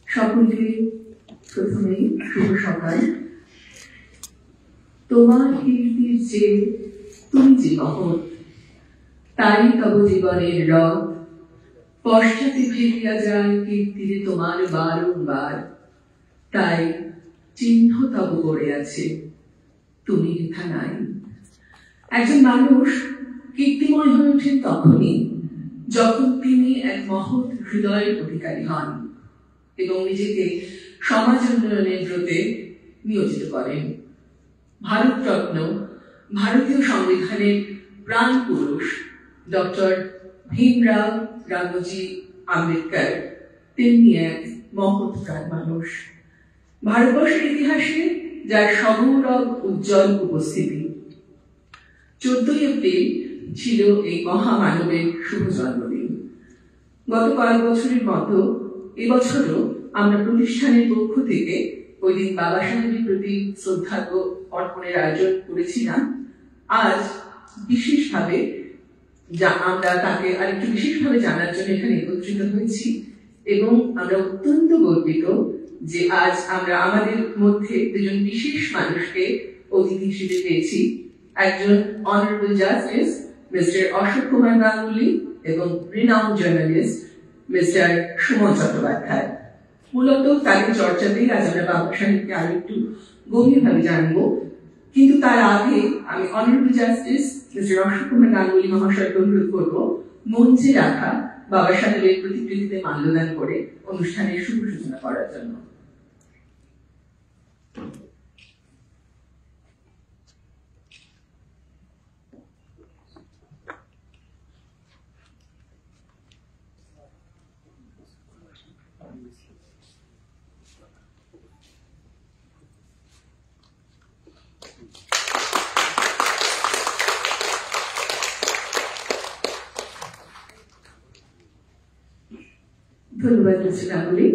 সকলকে প্রথমেই শুভ সকাল। তোমার কীর্তির যে তুমি যে মহৎ, তাই তব জীবনের রথ পশ্চাতে ফিরিয়া যায় কীর্তিরে তোমার বারংবার। তাই চিহ্ন তব গড়ে আছে, তুমি লেখা নাই। একজন মানুষ কীর্তিময় হয়ে ওঠেন তখনই যখন তিনি এক মহৎ হৃদয়ের অধিকারী হন এবং নিজেকে সমাজ উন্নয়নের ব্রতে নিয়োজিত করেন। ভারতরত্ন, ভারতীয় সংবিধানের প্রাণ পুরুষ ডক্টর ভীমরাও রামজি আম্বেদকর তেমনি এক মহৎ প্রাণ মানুষ। ভারতবর্ষের ইতিহাসে যার সগৌরব উজ্জ্বল উপস্থিতি। 14 এপ্রিল ছিল এই মহামানবের শুভ জন্মদিন। গত কয়েক বছরের মতো এবছরও আমরা প্রতিষ্ঠানের পক্ষ থেকে ওই দিন বাবা সাহেবের প্রতি শ্রদ্ধার্ঘ অর্পণের আয়োজন করেছিলাম। আজ বিশেষভাবে আমরা তাকে আরেকটু বিশেষভাবে জানার জন্য এখানে একত্রিত হয়েছি এবং আমরা অত্যন্ত গর্বিত যে আজ আমরা আমাদের মধ্যে দুজন বিশেষ মানুষকে অতিথি হিসেবে পেয়েছি। একজন honourable justice mister Ashok Kumar Ganguly এবং renowned journalist mister Suman Chattopadhyay. মূলত তাদের চর্চাতেই আজ আমরা বাবা সাহেবকে আরো একটু গভীরভাবে জানবো, কিন্তু তার আগে আমি honourable justice mister Ashok Kumar Ganguly মহাশয়কে অনুরোধ করবো মঞ্চে রাখা বাবা সাহেবের প্রতিকৃতিতে মাল্যদান করে অনুষ্ঠানের শুভ সূচনা করার জন্য। ধন্যবাদ মিস্টার গাঙ্গুলি।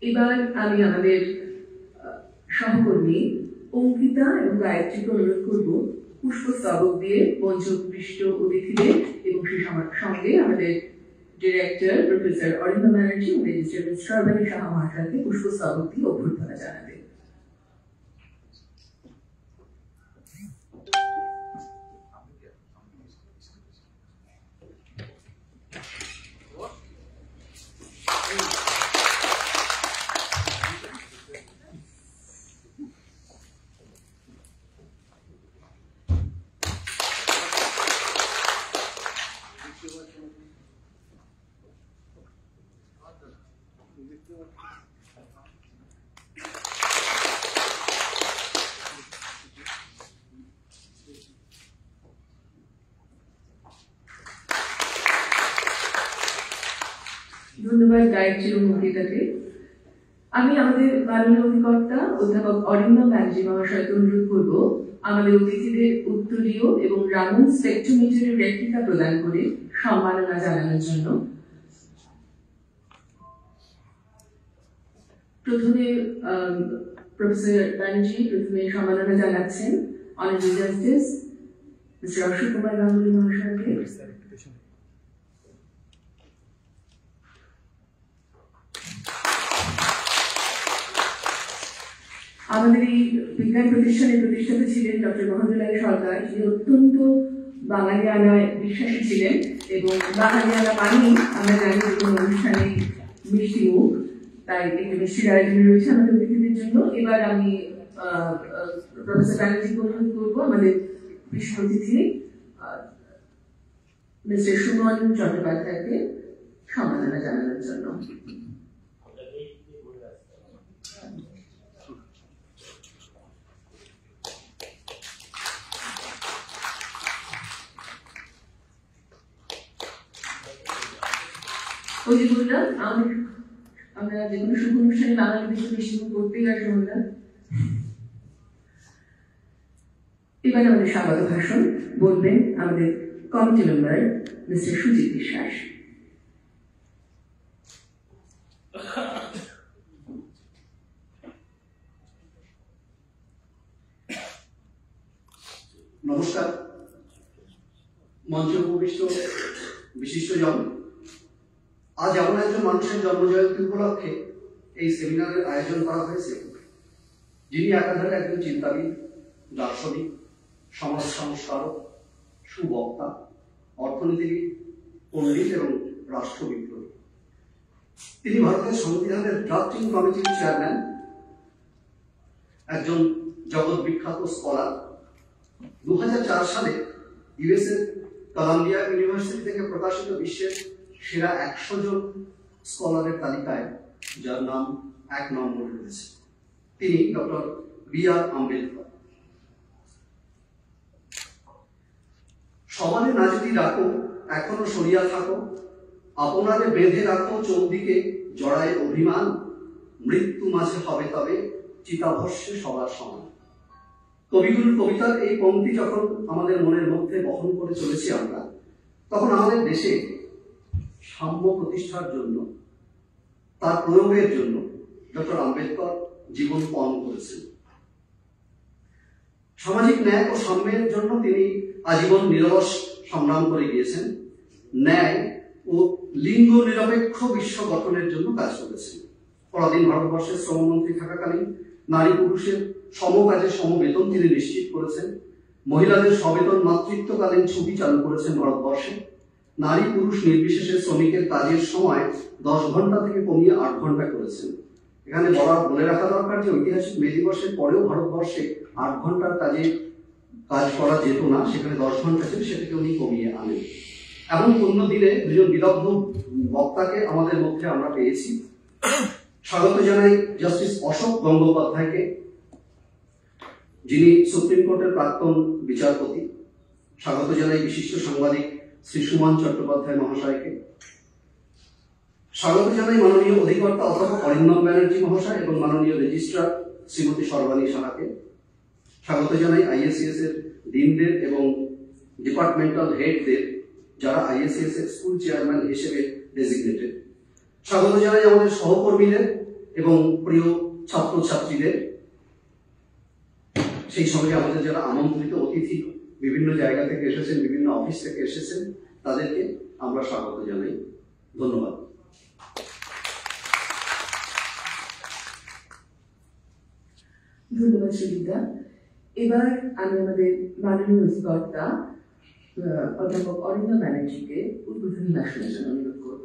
এবার আমি আমাদের সহকর্মী অঙ্কিতা এবং গায়ত্রীকে অনুরোধ করব পুষ্পস্তবক দিয়ে মঞ্চপৃষ্ট অতিথিদের এবং সেই সঙ্গে আমাদের ডিরেক্টর প্রফেসর অরিন্দম ব্যানার্জি এবং রেজিস্ট্রার শ্রাবণী সাহা মহাশয়কে পুষ্পস্তবক দিয়ে অভ্যর্থনা জানাবে। ধন্যবাদ গায়ত্রী এবং অঙ্কিতাকে। আমি আমাদের মাননীয় অধিকর্তা অধ্যাপক অরিন্দম ব্যানার্জি মহাশয়কে অনুরোধ করব আমাদের অতিথিদের উত্তরীয় এবং রামন স্পেকট্রোমিটারের রেপ্লিকা প্রদান করে সম্মাননা জানানোর জন্য। প্রথমে প্রফেসর ব্যানার্জি প্রথমে সম্মাননা জানাচ্ছেন honourable justice mister Ashok Kumar Ganguly মহাশয়কে। আমাদের এই বিজ্ঞান প্রতিষ্ঠানের প্রতিষ্ঠাতা ছিলেন ডক্টর মহেন্দ্রলাল সরকার। যিনি অত্যন্ত বাঙালিয়ানায় বিশ্বাসী ছিলেন এবং বাঙালিয়ানা মানেই আমরা জানি যে কোনো অনুষ্ঠানে মিষ্টি মুখ, তাই একটি মিষ্টির আয়োজন রয়েছে আমাদের অতিথিদের জন্য। এবার আমি প্রফেসর ব্যানার্জিকে অনুরোধ করবো আমাদের বিশেষ অতিথি মিস্টার সুমন চট্টোপাধ্যায়কে সম্মাননা জানানোর জন্য। ওই যে বললাম আমরা যে কোনো শুভ অনুষ্ঠানে বাঙালিদের তো বেশি করতেই আসে বললাম। এবার আমাদের স্বাগত ভাষণ বলবেন আমাদের কমিটি মেম্বার মিস্টার সুজিত বিশ্বাস। নমস্কার। মঞ্চে উপবিষ্ট বিশিষ্টজন, আজ এমন একজন মানুষের জন্মজয়ন্তী উপলক্ষে এই সেমিনারের আয়োজন করা হয়েছে যিনি একাধারে একজন চিন্তাবিদ, দার্শনিক, সমাজ সংস্কারক, সুবক্তা, অর্থনীতিবিদ, পণ্ডিত এবং রাষ্ট্রবিপ্লবী। তিনি ভারতের সংবিধানের ড্রাফটিং কমিটির চেয়ারম্যান, একজন জগৎ বিখ্যাত স্কলার। 2004 সালে ইউএসএ কলাম্বিয়া ইউনিভার্সিটি থেকে প্রকাশিত বিশ্বের সেরা 100 জন স্কলারের তালিকায় যার নাম 1 নম্বরে রয়েছে তিনি ডক্টর বি.আর. আম্বেদকর। সমানে না যদি রাখো এখনো সরিয়া থাকো, আপনারে বেঁধে রাখো চৌদিকে জড়ায় অভিমান, মৃত্যু মাঝে হবে তবে চিতাভস্যে সবার সমান। কবিগুরুর কবিতার এই পংক্তি যখন আমাদের মনের মধ্যে বহন করে চলেছি আমরা, তখন আমাদের দেশে সাম্য প্রতিষ্ঠার জন্য, তার প্রয়োগের জন্য ডক্টর আম্বেদকর জীবন পণ করেছেন। সামাজিক ন্যায় ও সাম্যের জন্য তিনি আজীবন নিরলস সংগ্রাম করে গিয়েছেন। ন্যায় ও লিঙ্গ নিরপেক্ষ বিশ্ব গঠনের জন্য কাজ করেছেন। পরাধীন ভারতবর্ষের শ্রমমন্ত্রী থাকাকালীন নারী পুরুষের সমকাজে সমবেতন তিনি নিশ্চিত করেছেন। মহিলাদের সবেতন মাতৃত্বকালীন ছুটি চালু করেছেন ভারতবর্ষে। নারী পুরুষ নির্বিশেষে শ্রমিকের কাজের সময় 10 ঘন্টা থেকে কমিয়ে 8 ঘন্টা করেছেন। এখানে বলে রাখা দরকার যে ঐতিহাসিক মে দিবসের পরেও ভারতবর্ষে 8 ঘন্টার কাজ করা যেত না, সেখানে 10 ঘন্টা ছিল, সেটাকে উনি কমিয়ে আনেন। এমন পূর্ণ দিনে দুজন বিদগ্ধ বক্তাকে আমাদের মধ্যে আমরা পেয়েছি। স্বাগত জানাই জাস্টিস অশোক গঙ্গোপাধ্যায়কে, যিনি সুপ্রিম কোর্টের প্রাক্তন বিচারপতি। স্বাগত জানাই বিশিষ্ট সাংবাদিক শ্রী সুমন চট্টোপাধ্যায় মহাশয়কে। স্বাগত জানাই মাননীয় অধিকর্তা অধ্যাপক অরিন্দম ব্যানার্জি মহাশয় এবং মাননীয় রেজিস্ট্রার শ্রীমতী সর্বাণী সাহাকে। স্বাগত জানাই আইএসসিএস এর ডিনদের এবং ডিপার্টমেন্টাল হেডদের, যারা আইএসসিএস এর স্কুল চেয়ারম্যান হিসেবে ডেজিগনেটেড। স্বাগত জানাই আমাদের সহকর্মীদের এবং প্রিয় ছাত্রছাত্রীদের, সেই সঙ্গে আমাদের যারা আমন্ত্রিত অতিথি বিভিন্ন জায়গা থেকে এসেছেন, বিভিন্ন অফিস থেকে এসেছেন, তাদেরকে আমরা স্বাগত জানাই। ধন্যবাদ। ধন্যবাদ সুবিধা। এবার আমি আমাদের মাননীয় অধিকর্তা অধ্যাপক অরিন্দম ব্যানার্জিকে উদ্বোধনী ভাষণের জন্য অনুরোধ করব।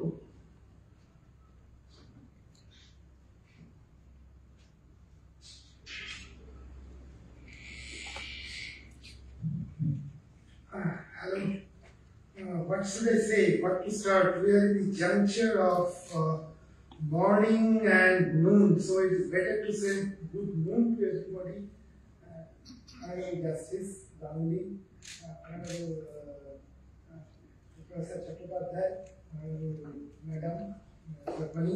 Hello. What should I say? What to start? We are in the juncture of morning and noon, so it is better to say good noon to everybody. Honorable Justice Ganguly, Honorable Professor Chattopadhyay, Madam Sarvani,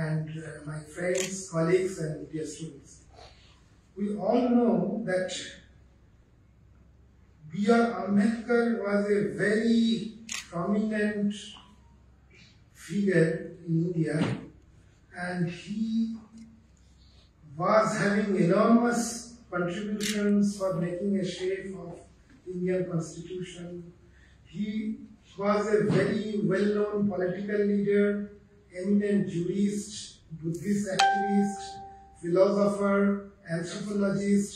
and my friends, colleagues, and dear students. We all know that B.R. Ambedkar was a very prominent figure in India, and he was having enormous contributions for making a shape of Indian Constitution. He was a very well-known political leader, eminent jurist, Buddhist activist, philosopher, anthropologist,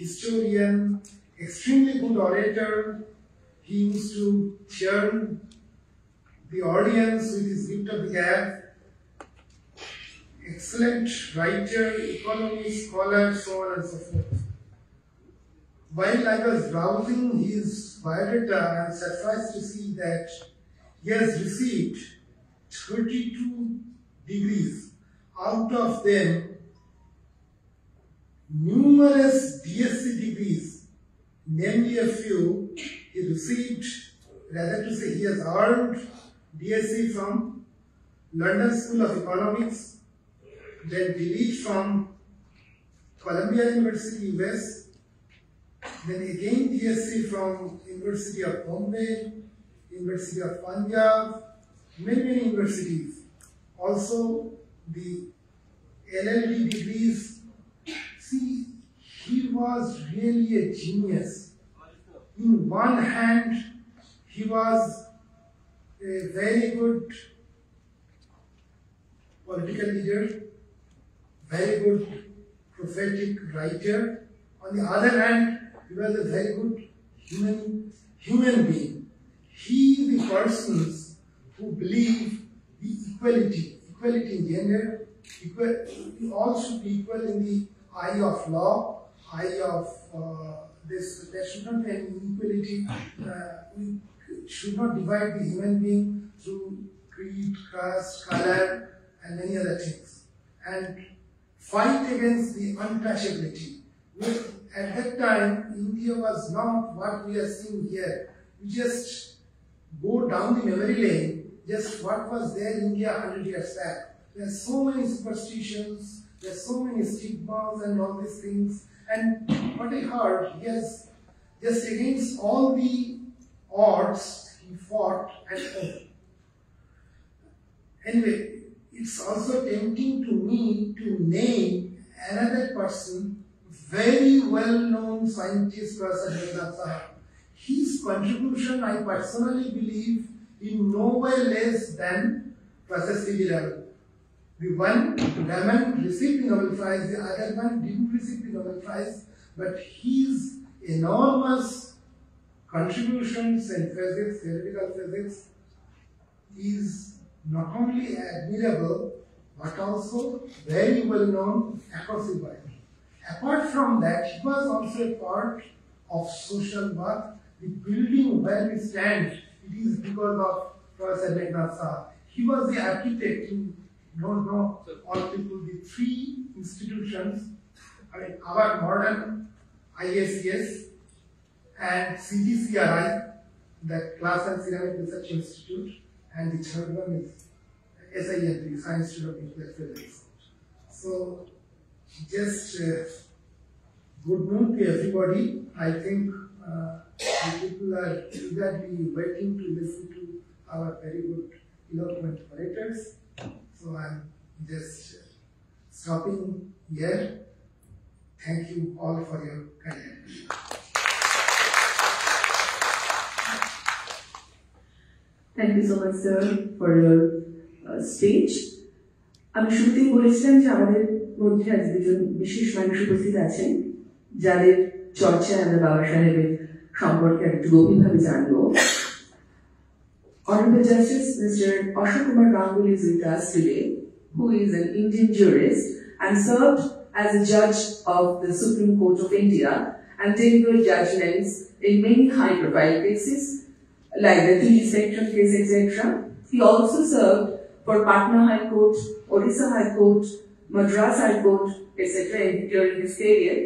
historian, extremely good orator. He used to churn the audience with his gift of the gab. Excellent writer, economist, scholar, so on and so forth. While I was browsing his biodata, I am surprised to see that he has received 32 degrees. Out of them, numerous DSc degrees, namely a few, he received, rather to say he has earned DSc from London School of Economics, then DLET from Columbia University, US, then again DSc from University of Bombay, University of Punjab, many universities. Also the LLD degrees. See, he was really a genius. In one hand, he was a very good political leader, very good prophetic writer. On the other hand, he was a very good human being. He, the persons who believe the equality in gender, we all should be equal in the eye of law, eye of this. There should not be any inequality. We should not divide the human being through creed, caste, color, and many other things. And fight against the untouchability. At that time, India was not what we are seeing here. We just go down the memory lane, just what was there in India 100 years back. There are so many superstitions, there are so many stigmas and all these things. And what I heard, he has just against all the odds, he fought and won. Anyway, it's also tempting to me to name another person, very well-known scientist, Professor Meghnad Sahab. His contribution, I personally believe, in no way less than Professor C.V. Raman. The one, Raman received the Nobel Prize, the other one didn't receive the Nobel Prize, but his enormous contributions in physics, theoretical physics, is not only admirable, but also very well known across the world. Apart from that, he was also a part of social work. The building where we stand, it is because of Professor Meghnad Sahab. He was the architect. You don't know all people, the three institutions, I mean, our modern ISES and CGCRI, the Glass and Ceramic Research Institute, and the third one is SINP, Science Institute of Nuclear Physics. So, just good noon to everybody. I think the people are eagerly waiting to listen to our very good, eloquent orators. So I'm just stopping here. Thank you all for your kind attention. Thank you so much, sir, for your speech. আমি শুরুতেই বলেছিলাম যে আমাদের মধ্যে আজ দুজন বিশেষ মানুষ উপস্থিত আছেন যাদের চর্চায় আমরা বাবা সাহেবের সম্পর্কে একটু গভীরভাবে জানবো। Honorable Justice Mr. Ashok Kumar Ganguly is with us today, who is an Indian jurist and served as a judge of the Supreme Court of India and delivered judgments in many high-profile cases like the 2G Spectrum case, etc. He also served for Patna High Court, Odisha High Court, Madras High Court, etc. during his career.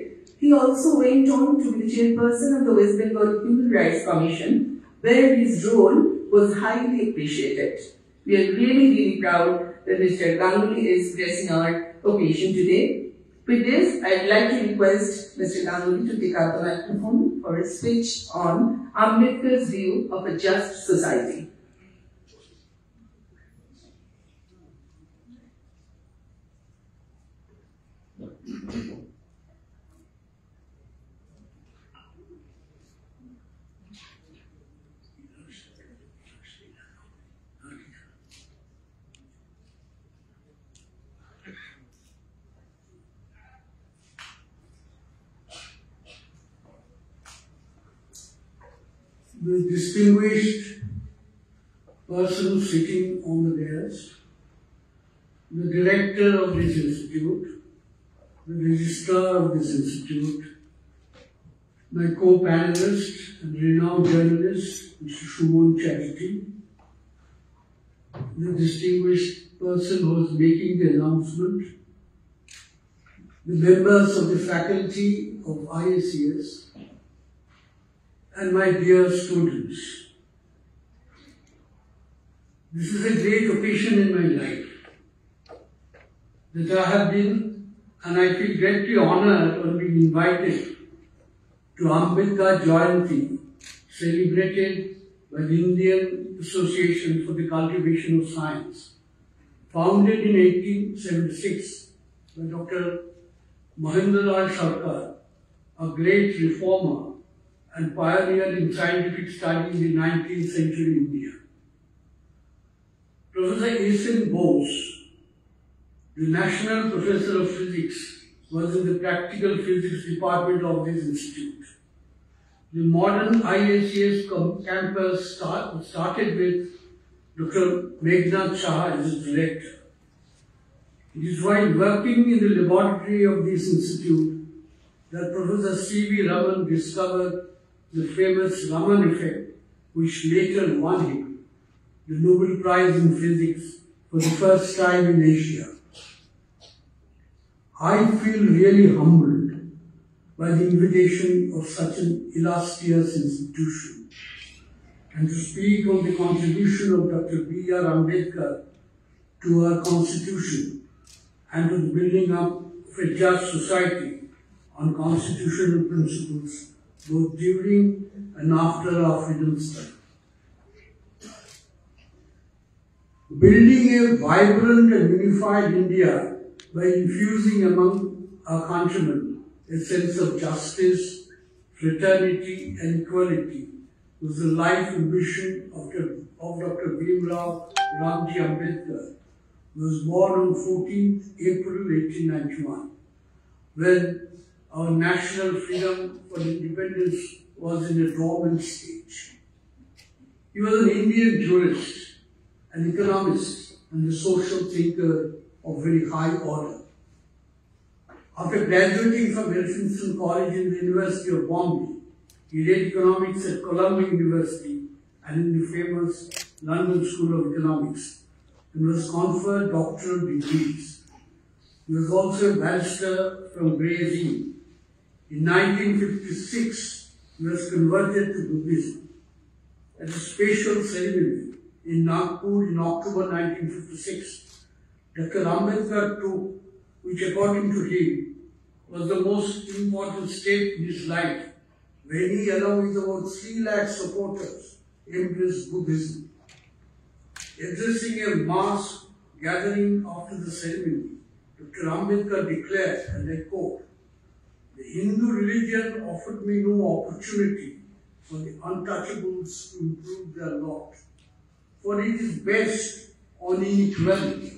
He also went on to be the chairperson of the West Bengal Human Rights Commission, where his role was highly appreciated. We are really proud that Mr. Ganguly is gracing our occasion today. With this, I'd like to request Mr. Ganguly to take up the microphone for a speech on Ambedkar's view of a just society. The distinguished person sitting on the dais, the director of this institute, the registrar of this institute, my co-panelist and renowned journalist, Mr. Shumon Chatterjee, the distinguished person who is making the announcement, the members of the faculty of IACS, and my dear students. This is a great occasion in my life that I have been, and I feel greatly honored on being invited to Ambedkar Jayanti, celebrated by the Indian Association for the Cultivation of Science, founded in 1876 by Dr. Mahendralal Sarkar, a great reformer and pioneer in scientific study in the 19th century India. Professor A.S.N. Bose, the National Professor of Physics, was in the Practical Physics Department of this institute. The modern IACS campus started with Dr. Meghnad Shah as its director. It is while working in the laboratory of this institute that Professor C.V. Raman discovered the famous Raman effect, which later won him the Nobel Prize in Physics for the first time in Asia. I feel really humbled by the invitation of such an illustrious institution and to speak on the contribution of Dr. B.R. Ambedkar to our constitution and to the building up of a just society on constitutional principles both during and after our freedom struggle. Building a vibrant and unified India by infusing among our countrymen a sense of justice, fraternity and equality was the life ambition of Dr. Bhimrao Ramji Ambedkar, who was born on 14th April 1891, when our national freedom for independence was in a dormant stage. He was an Indian jurist, an economist, and a social thinker of very high order. After graduating from Elphinstone College in the University of Bombay, he read economics at Columbia University and in the famous London School of Economics, and was conferred doctoral degrees. He was also a barrister from Gray's Inn. In 1956, he was converted to Buddhism. At a special ceremony in Nagpur in October 1956, Dr. Ambedkar took, which according to him was the most important step in his life, when he, along with about 3 lakh supporters, embraced Buddhism. Addressing a mass gathering after the ceremony, Dr. Ambedkar declared, and I quote, "The Hindu religion offered me no opportunity for the untouchables to improve their lot, for it is based on inequality.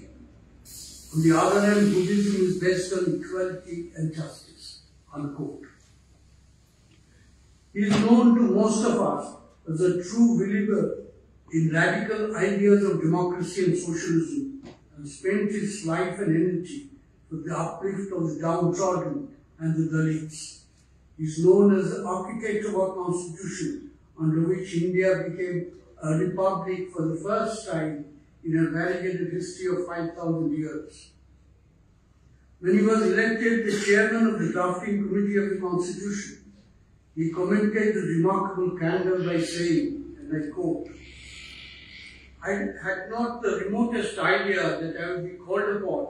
On the other hand, Buddhism is based on equality and justice." Unquote. He is known to most of us as a true believer in radical ideas of democracy and socialism, and spent his life and energy for the uplift of the downtrodden and the Dalits. He is known as the architect of our constitution, under which India became a republic for the first time in a variegated history of 5,000 years. When he was elected the chairman of the drafting committee of the Constitution, he commented the remarkable candor by saying, and I quote, "I had not the remotest idea that I would be called upon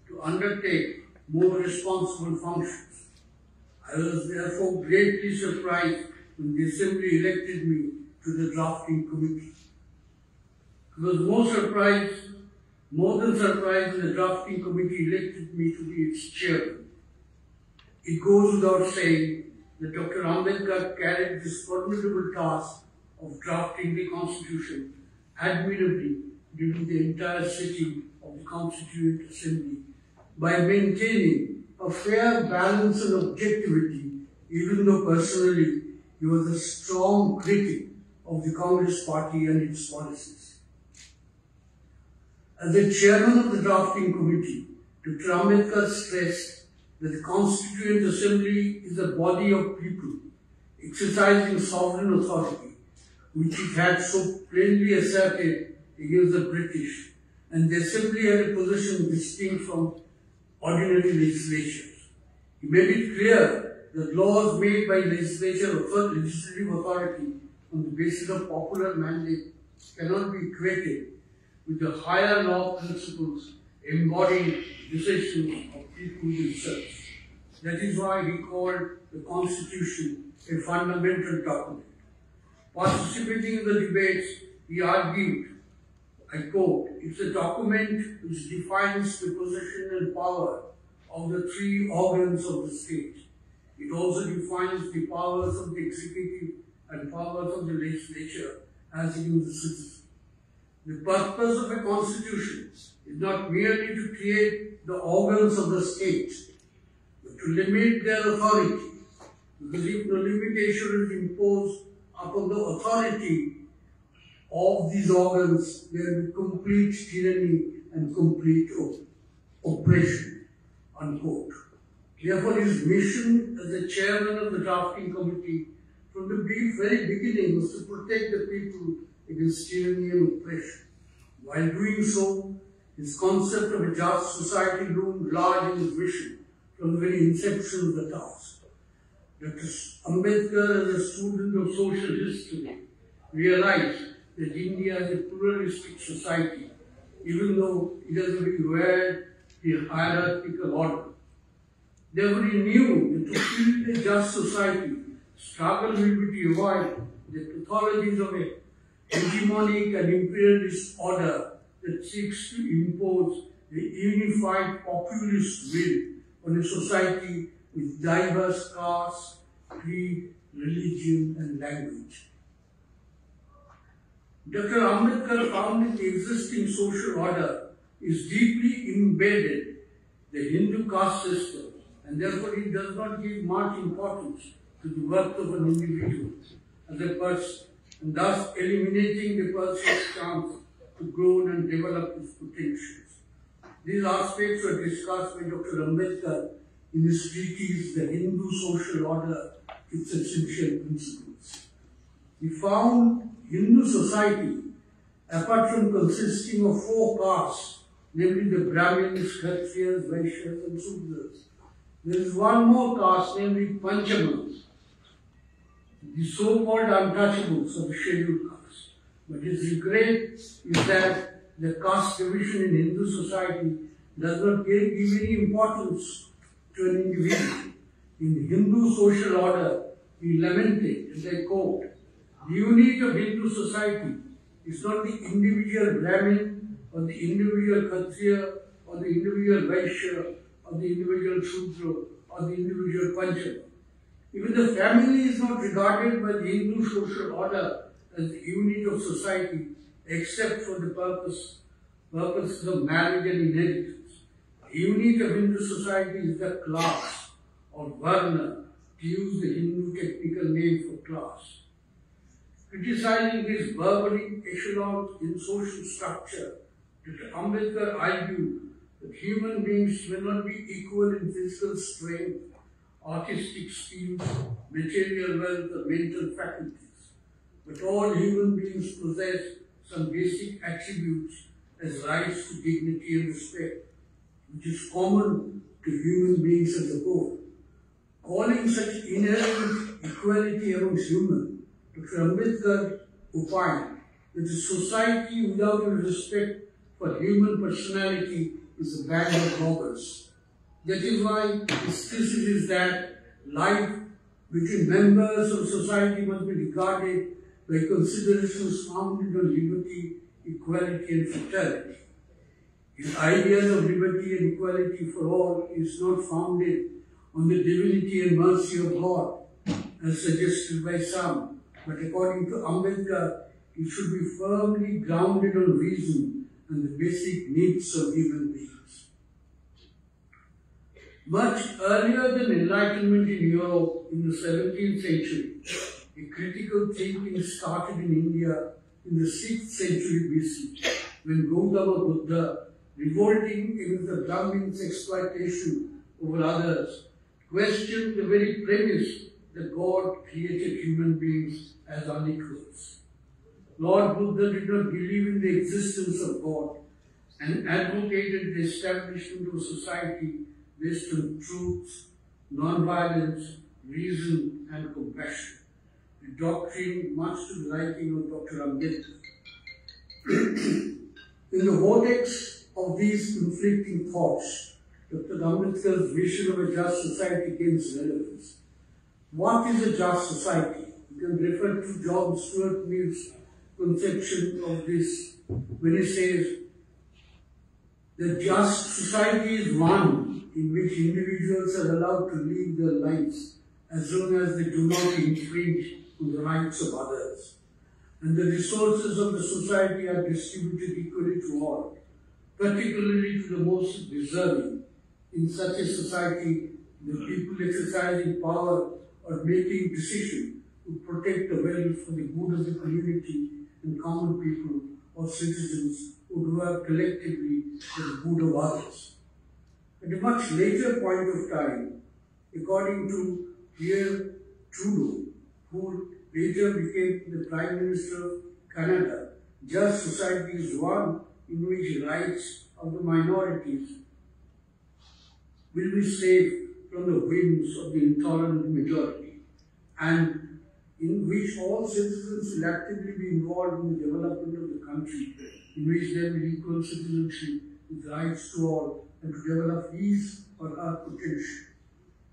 to undertake more responsible functions. I was therefore greatly surprised when the Assembly elected me to the drafting committee. I was more than surprised when the drafting committee elected me to be its chairman. It goes without saying that Dr. Ambedkar carried this formidable task of drafting the Constitution admirably during the entire sitting of the Constituent Assembly by maintaining a fair balance and objectivity, even though personally he was a strong critic of the Congress Party and its policies. As the chairman of the drafting committee, Dr. Ambedkar stressed that the Constituent Assembly is a body of people exercising sovereign authority, which it had so plainly asserted against the British, and the assembly had a position distinct from ordinary legislatures. He made it clear that laws made by legislative authority on the basis of popular mandate cannot be equated with the higher law principles embodying decisions of people themselves. That is why he called the Constitution a fundamental document. Participating in the debates, he argued, I quote, "It's a document which defines the position and power of the three organs of the state. It also defines the powers of the executive and powers of the legislature as against the citizen. The purpose of a constitution is not merely to create the organs of the state, but to limit their authority, because if no limitation is imposed upon the authority of these organs, there will be complete tyranny and complete oppression," unquote. Therefore, his mission as the chairman of the drafting committee from the very beginning was to protect the people against tyranny and oppression. While doing so, his concept of a just society loomed large in his vision from the very inception of the task. Dr. Ambedkar, as a student of social history, realized that India is a pluralistic society, even though it has a very weird hierarchical order. Therefore, he knew that to build a just society, struggle will be to avoid the pathologies of a hegemonic and imperialist order that seeks to impose a unified populist will on a society with diverse castes, creed, religion, and language. Dr. Ambedkar found that the existing social order is deeply embedded in the Hindu caste system, and therefore he does not give much importance to the worth of an individual as a person, and thus eliminating the person's chance to grow and develop his potentials. These aspects were discussed by Dr. Ambedkar in his treatise, The Hindu Social Order, Its Essential Principles. He found Hindu society, apart from consisting of 4 castes, namely the Brahmins, Kshatriyas, Vaishyas, and Sudras, there is one more caste, namely Panchamans, the so-called untouchables of the scheduled caste. But his regret is that the caste division in Hindu society does not give any importance to an individual. In the Hindu social order, he lamented, and I quote, "The unit of Hindu society is not the individual Brahmin or the individual Kshatriya or the individual Vaishya or the individual Shudra or the individual Panchama. Even the family is not regarded by the Hindu social order as the unit of society except for the purposes of marriage and inheritance. The unit of Hindu society is the class or varna, to use the Hindu technical name for class." Criticizing this barbaric echelon in social structure, Dr. Ambedkar argued that human beings may not be equal in physical strength, artistic skills, material wealth, or mental faculties, but all human beings possess some basic attributes as rights to dignity and respect, which is common to human beings as a whole. Calling such inherent equality amongst humans, Dr. Ambedkar opined that a society without a respect for human personality is a band of robbers. That is why his thesis is that life between members of society must be regarded by considerations founded on liberty, equality, and fraternity. His ideas of liberty and equality for all is not founded on the divinity and mercy of God, as suggested by some, but according to Ambedkar, it should be firmly grounded on reason and the basic needs of human beings. Much earlier than Enlightenment in Europe in the 17th century, a critical thinking started in India in the 6th century BC, when Gautama Buddha, revolting against the Brahmins' exploitation over others, questioned the very premise that God created human beings as unequals. Lord Buddha did not believe in the existence of God, and advocated the establishment of a society based on truth, non-violence, reason, and compassion. A doctrine much to the liking of Dr. Ambedkar. In the vortex of these conflicting thoughts, Dr. Ambedkar's vision of a just society gains relevance. What is a just society? You can refer to John Stuart Mill's conception of this when he says, the just society is one in which individuals are allowed to live their lives as long as they do not infringe on the rights of others. And the resources of the society are distributed equally to all, particularly to the most deserving. In such a society, the people exercising power or making decisions to protect the wealth for the good of the community and common people or citizens would work collectively for the good of others. At a much later point of time, according to Pierre Trudeau, who later became the Prime Minister of Canada, just society is one in which rights of the minorities will be saved from the whims of the intolerant majority, and in which all citizens will actively be involved in the development of the country, in which there will be equal citizenship with rights to all, and to develop his or her potential.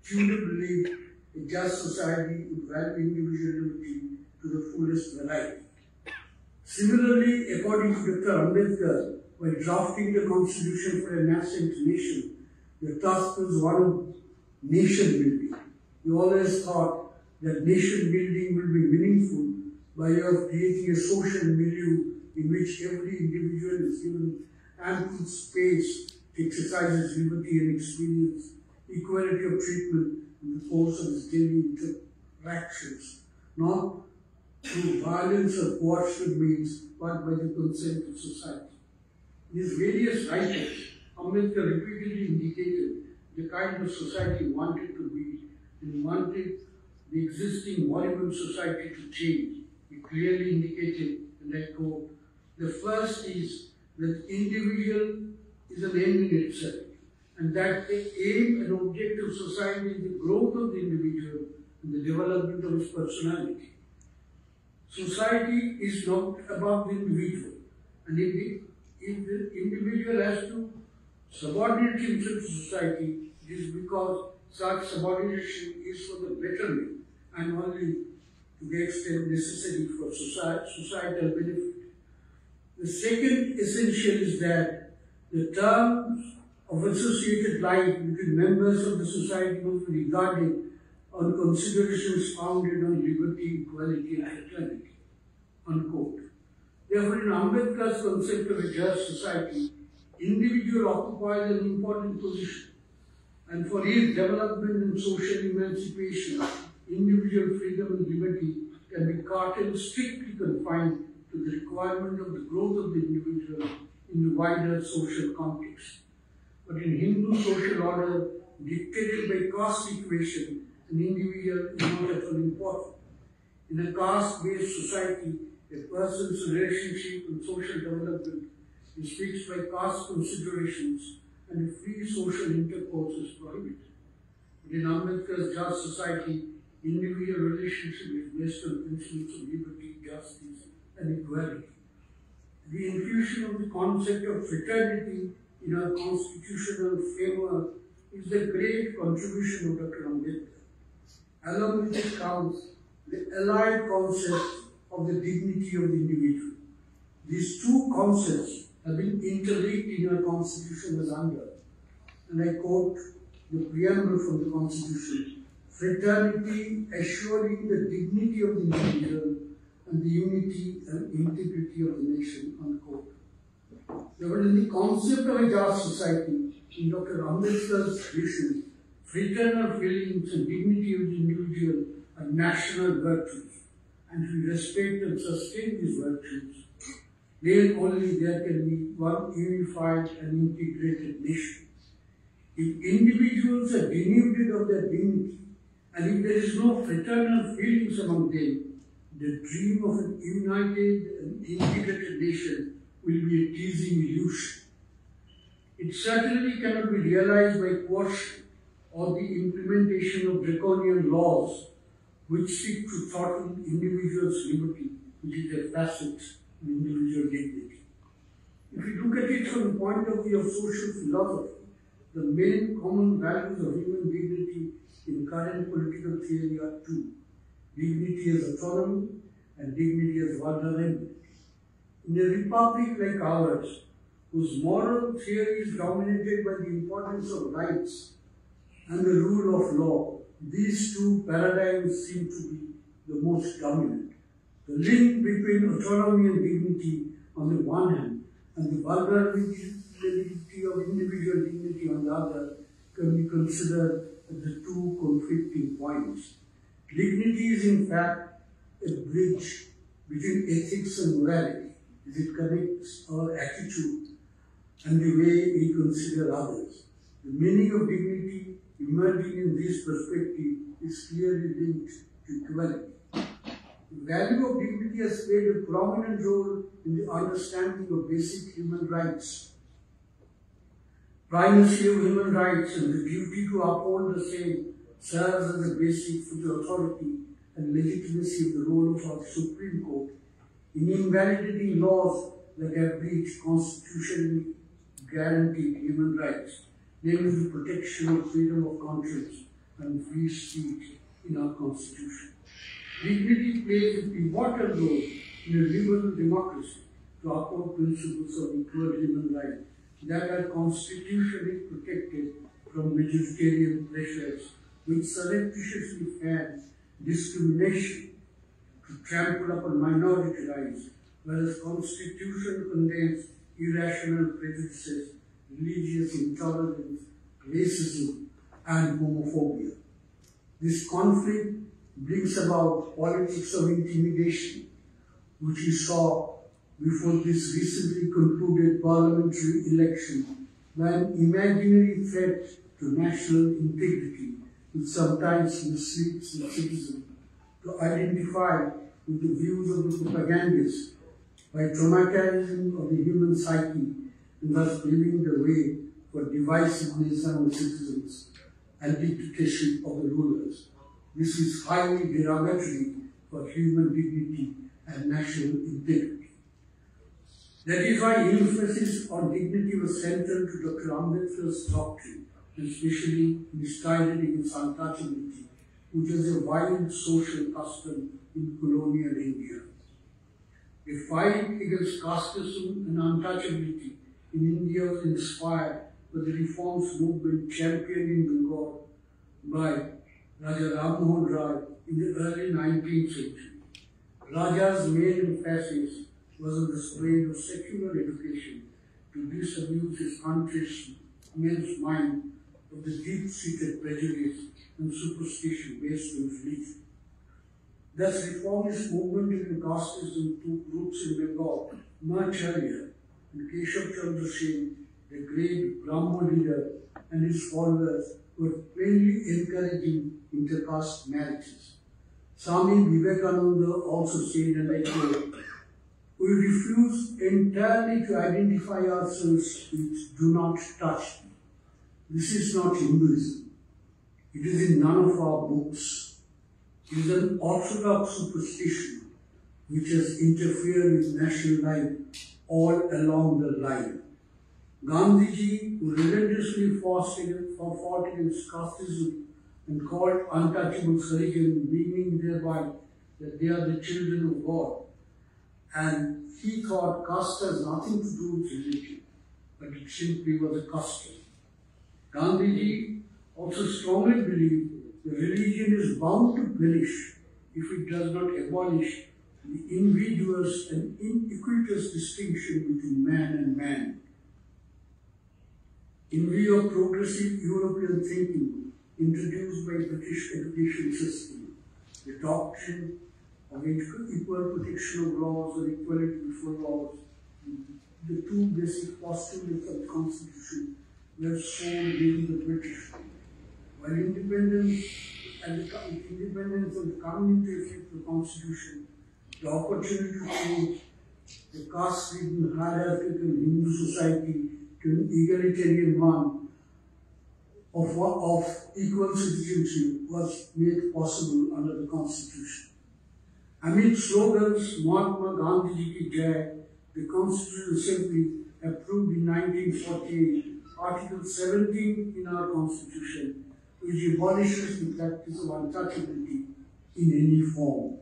Trudeau believed a just society would value individual liberty to the fullest variety. Similarly, according to Dr. Ambedkar, while drafting the constitution for a nascent nation, the task was one of nation building. He always thought that nation building will be meaningful by way of creating a social milieu in which every individual is given ample space to exercise his liberty and experience equality of treatment in the course of his daily interactions, not through violence or coercive means, but by the consent of society. In his various writings, Ambedkar repeatedly indicated the kind of society he wanted to be, and he wanted the existing moribund society to change. He clearly indicated, and I quote, the first is that individual is an end in itself, and that the aim and object of society is the growth of the individual and the development of his personality. Society is not about the individual, and if the individual has to subordinate himself to society, it is because such subordination is for the betterment and only to the extent necessary for societal benefit. The second essential is that the terms of associated life between members of the society must be regarded on considerations founded on liberty, equality, and fraternity. Unquote. Therefore, in Ambedkar's concept of a just society, individual occupies an important position, and for his development and social emancipation, individual freedom and liberty can be curtailed strictly confined to the requirement of the growth of the individual in the wider social context. But in Hindu social order, dictated by caste equation, an individual is not at all important. In a caste-based society, a person's relationship and social development is fixed by caste considerations, and a free social intercourse is prohibited. But in Ambedkar's just society, individual relationship is based on principles of liberty, justice, and equality. The infusion of the concept of fraternity in our constitutional framework is the great contribution of Dr. Ambedkar. Along with it comes the allied concept of the dignity of the individual. These two concepts have been interlinked in our constitution as under, and I quote the preamble from the constitution: fraternity assuring the dignity of the individual and the unity and integrity of the nation, unquote. Therefore, in the concept of a just society, in Dr. Ambedkar's vision, fraternal feelings and dignity of the individual are national virtues, and to respect and sustain these virtues, then only there can be one unified and integrated nation. If individuals are denuded of their dignity, and if there is no fraternal feelings among them, the dream of an united and integrated nation will be a teasing illusion. It certainly cannot be realized by coercion or the implementation of draconian laws which seek to throttle individuals' liberty, which is a facet of individual dignity. If you look at it from the point of view of social philosophy, the main common values of human dignity in current political theory are two: dignity as autonomy and dignity as vulnerability. In a republic like ours, whose moral theory is dominated by the importance of rights and the rule of law, these two paradigms seem to be the most dominant. The link between autonomy and dignity on the one hand and the vulnerability of individual dignity on the other can be considered as the two conflicting points. Dignity is in fact a bridge between ethics and morality, as it connects our attitude and the way we consider others. The meaning of dignity emerging in this perspective is clearly linked to equality. The value of dignity has played a prominent role in the understanding of basic human rights. Primacy of human rights and the duty to uphold the same serves as a basis for the authority and legitimacy of the role of our Supreme Court in invalidating laws that have breached constitutionally guaranteed human rights, namely the protection of freedom of conscience and free speech in our Constitution. Dignity plays a pivotal role in a liberal democracy to uphold principles of equal human rights that are constitutionally protected from majoritarian pressures which surreptitiously fan discrimination to trample upon minority rights, whereas Constitution contains irrational prejudices, religious intolerance, racism, and homophobia. This conflict brings about politics of intimidation, which we saw before this recently concluded parliamentary election, when imaginary threat to national integrity which sometimes misleads the citizen to identify with the views of the propagandists by traumatizing of the human psyche and thus paving the way for divisiveness among citizens and dictatorship of the rulers. This is highly derogatory for human dignity and national integrity. That is why emphasis on dignity was central to Dr. Ambedkar's doctrine, especially in his tirade against untouchability, which is a wild social custom in colonial India. A fight against casteism and untouchability in India was inspired by the reforms movement championed in Bengal by Raja Ram Mohan Rai in the early 19th century. Raja's main emphasis was on the spread of secular education to disabuse his country's men's mind of the deep-seated prejudice and superstition based on religion. Thus, reformist movement in casteism took roots in Bengal much earlier, and Keshav Chandra Singh, the great Brahmo leader, and his followers were plainly encouraging intercaste marriages. Swami Vivekananda also said, and I quote, "We refuse entirely to identify ourselves with 'do not touch me.' This is not Hinduism. It is in none of our books. It is an orthodox superstition which has interfered with national life all along the line." Gandhiji, who relentlessly fought against casteism and called untouchables religion, meaning thereby that they are the children of God, and he thought caste has nothing to do with religion, but it simply was a custom. Gandhiji also strongly believed that religion is bound to perish if it does not abolish the invidious and iniquitous distinction between man and man. In view of progressive European thinking introduced by the British education system, the doctrine of equal protection of laws or equality before laws, the two basic postulates of the Constitution, were sown during the British rule. While independence of the community effect of the Constitution, the opportunity to change the caste-ridden hierarchical Hindu society to an egalitarian one of equal citizenship was made possible under the Constitution. Amid slogans, Mahatma Gandhi Ji Ki Jai, the Constitutional Assembly approved in 1948 Article 17 in our Constitution, which abolishes the practice of untouchability in any form.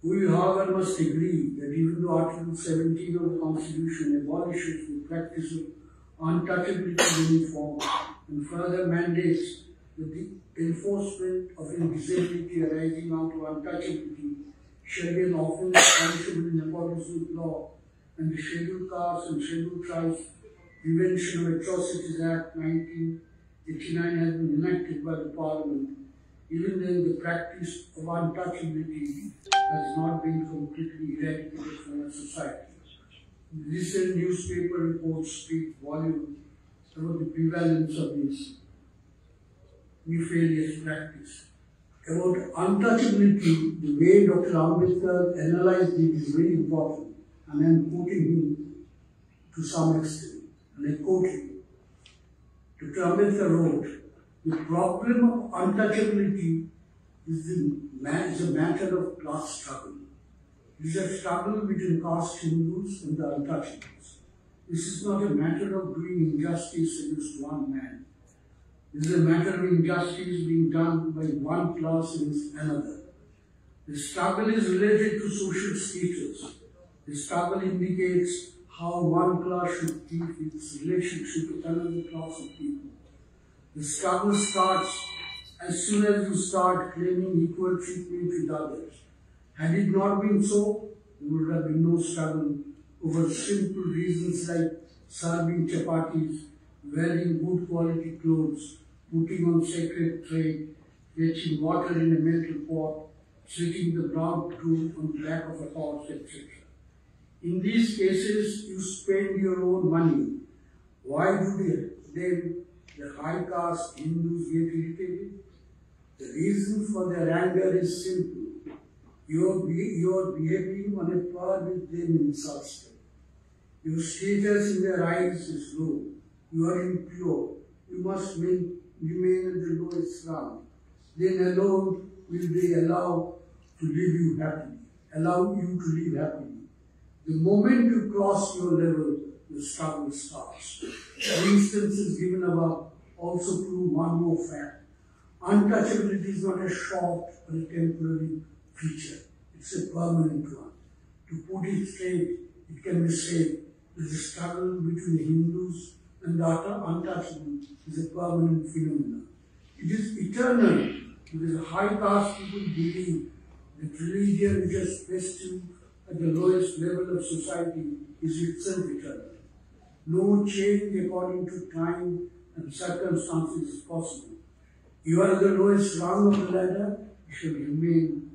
We, however, must agree that even though Article 17 of the Constitution abolishes the practice of untouchability in any form and further mandates that the enforcement of any disability arising out of untouchability shall be an offence punishable in accordance with law, and the Scheduled Castes and Scheduled Tribes Prevention of Atrocities Act 1989 has been enacted by the Parliament. Even then, the practice of untouchability has not been completely eradicated from our society. Recent newspaper reports speak volumes about the prevalence of this nefarious practice. About untouchability, the way Dr. Ambedkar analyzed it is very important, and I am quoting him to some extent. And I quote him. Dr. Ambedkar wrote, "The problem of untouchability is a matter of class struggle. It is a struggle between caste Hindus and the untouchables. This is not a matter of doing injustice against one man. This is a matter of injustice being done by one class against another. The struggle is related to social status. The struggle indicates how one class should keep its relationship with another class of people. The struggle starts as soon as you start claiming equal treatment with others. Had it not been so, there would have been no struggle over simple reasons like serving chapatis, wearing good quality clothes, putting on sacred tray, fetching water in a metal pot, sitting the bridegroom on the back of a horse, etc. In these cases, you spend your own money. Why do the high caste Hindus get irritated? The reason for their anger is simple. Your behaving on a par with them insults them. Your status in their eyes is low. You are impure. You must remain at the lowest rung. Then alone will they allow you to live happily. The moment you cross your level, the struggle starts. The instances given above also prove one more fact. Untouchability is not a short or a temporary feature. It's a permanent one. To put it straight, it can be said that the struggle between the Hindus and the untouchable is a permanent phenomenon. It is eternal because the high caste people believe that religion, which is placed at the lowest level of society, is itself eternal. No change according to time and circumstances is possible. You are the lowest rung of the ladder, you shall remain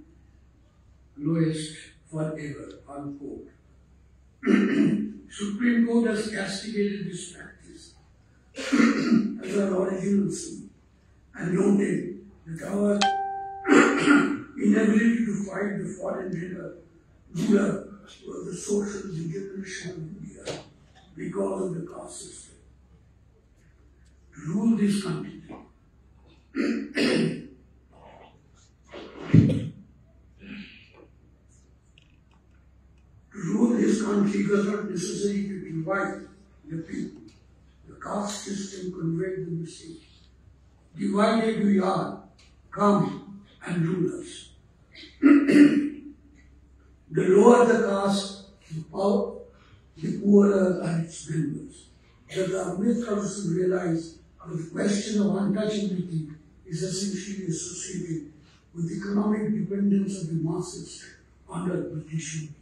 lowest forever, unquote. Supreme Court has castigated this practice as our original sin and noted that our inability to fight the foreign ruler was the social degeneration of India because of the caste system. To rule this country, it was not necessary to divide the people. The caste system conveyed the message. Divided we are, come and rule us. The lower the caste, the poorer are its members. That the Ambedkar also realized that the question of untouchability is essentially associated with economic dependence of the masses under British rule.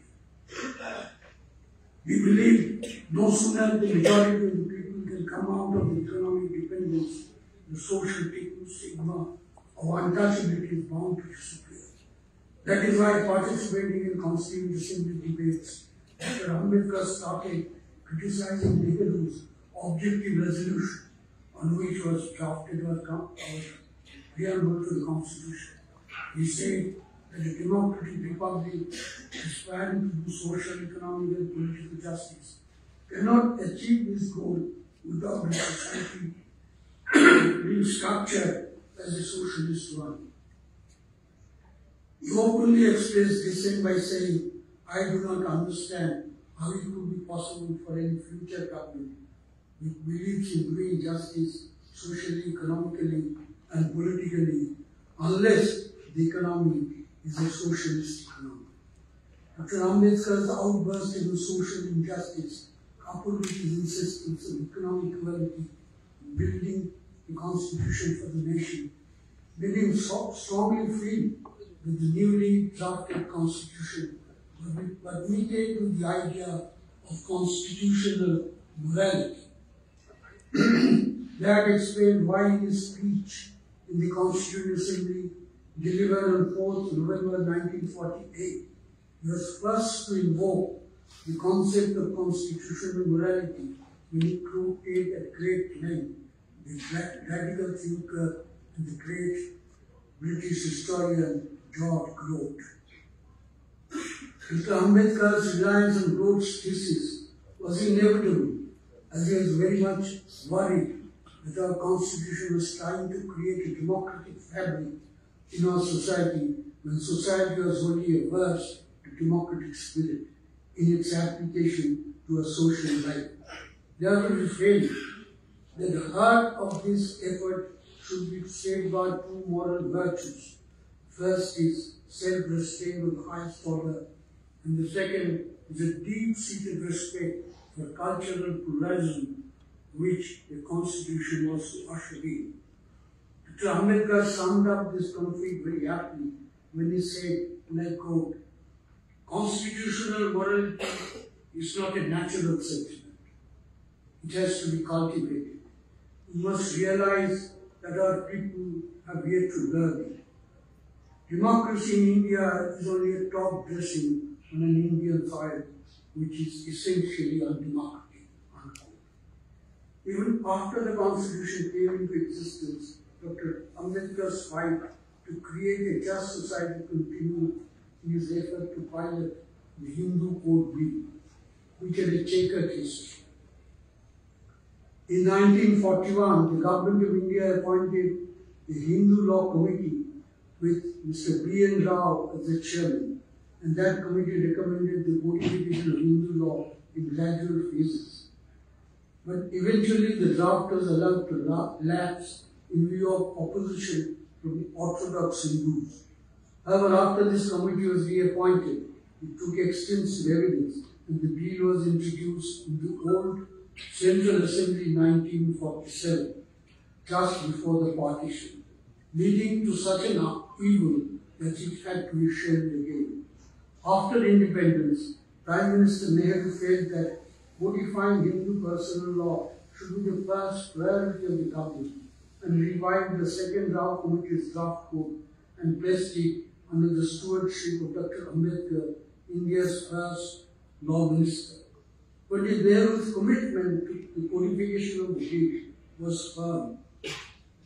We believe no sooner the majority of the people can come out of the economic dependence, the social stigma of untouchability is bound to disappear. That is why participating in Constituent Assembly debates, Dr. Ambedkar started criticizing Nehru's objective resolution on which was drafted our preamble to the Constitution. He said that a democratic republic aspiring to do social, economic and political justice cannot achieve this goal without a society being structured as a socialist one. He openly expressed dissent by saying, "I do not understand how it could be possible for any future government which believes in doing justice socially, economically, and politically unless the economy is a socialist economy." Dr. Ambedkar's outburst against social injustice, coupled with his insistence on economic equality, building the constitution for the nation, made him strongly feel that the newly drafted constitution would be permeated with the idea of constitutional morality. That explained why in his speech in the Constituent Assembly delivered on 4th November 1948, he was first to invoke the concept of constitutional morality when he quoted at great length the radical thinker and the great British historian George Grote. Mr. Ambedkar's reliance on Grote's thesis was inevitable, as he was very much worried that our constitution was trying to create a democratic fabric in our society when society was wholly averse to democratic spirit in its application to a social life. Therefore, he felt that the heart of this effort should be to safeguard two moral virtues. First is self-restraint of the highest order, and the second is a deep-seated respect for cultural pluralism, which the Constitution was to usher in. Dr. Ambedkar summed up this conflict very aptly when he said, and I quote, "Constitutional morality is not a natural sentiment. It has to be cultivated. We must realize that our people have yet to learn it. Democracy in India is only a top dressing on an Indian soil, which is essentially undemocratic." Unquote. Even after the Constitution came into existence, Dr. Ambedkar's fight to create a just society continued in his effort to pilot the Hindu Code Bill, which had a checkered history. In 1941, the government of India appointed the Hindu Law Committee with Mr. B.N. Rao as the chairman, and that committee recommended the codification of Hindu law in gradual phases. But eventually the draft was allowed to lapse in view of opposition from Orthodox Hindus. However, after this committee was reappointed, it took extensive evidence and the bill was introduced in the old Central Assembly in 1947, just before the partition, leading to such an upheaval that it had to be shelved again. After independence, Prime Minister Nehru felt that codifying Hindu personal law should be the first priority of the government and revived the second Rao Committee's draft code and placed it under the stewardship of Dr. Ambedkar, India's first law minister. Pandit Nehru's commitment to the codification of the bill was firm,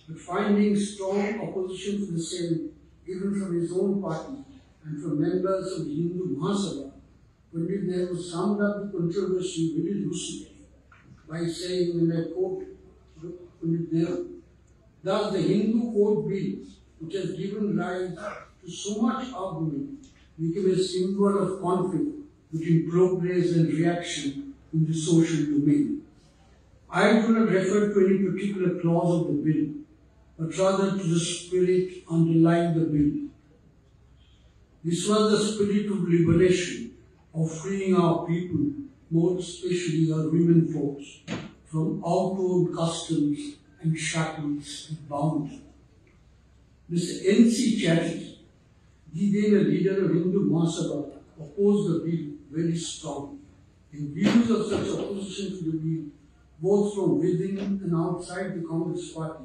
but finding strong opposition to the same, even from his own party and from members of the Hindu Mahasabha, Pandit Nehru summed up the controversy very lucidly by saying, and I quote Pandit Nehru, "Thus the Hindu Code Bill, which has given rise to so much argument, became a symbol of conflict between progress and reaction in the social domain. I do not refer to any particular clause of the bill, but rather to the spirit underlying the bill. This was the spirit of liberation, of freeing our people, more especially our women folks, from outward customs and shackles and bounds." Mr. N.C. Chatterjee, then a leader of Hindu Mahasabha, opposed the bill very strongly. In views of such opposition to the bill, both from within and outside the Congress party,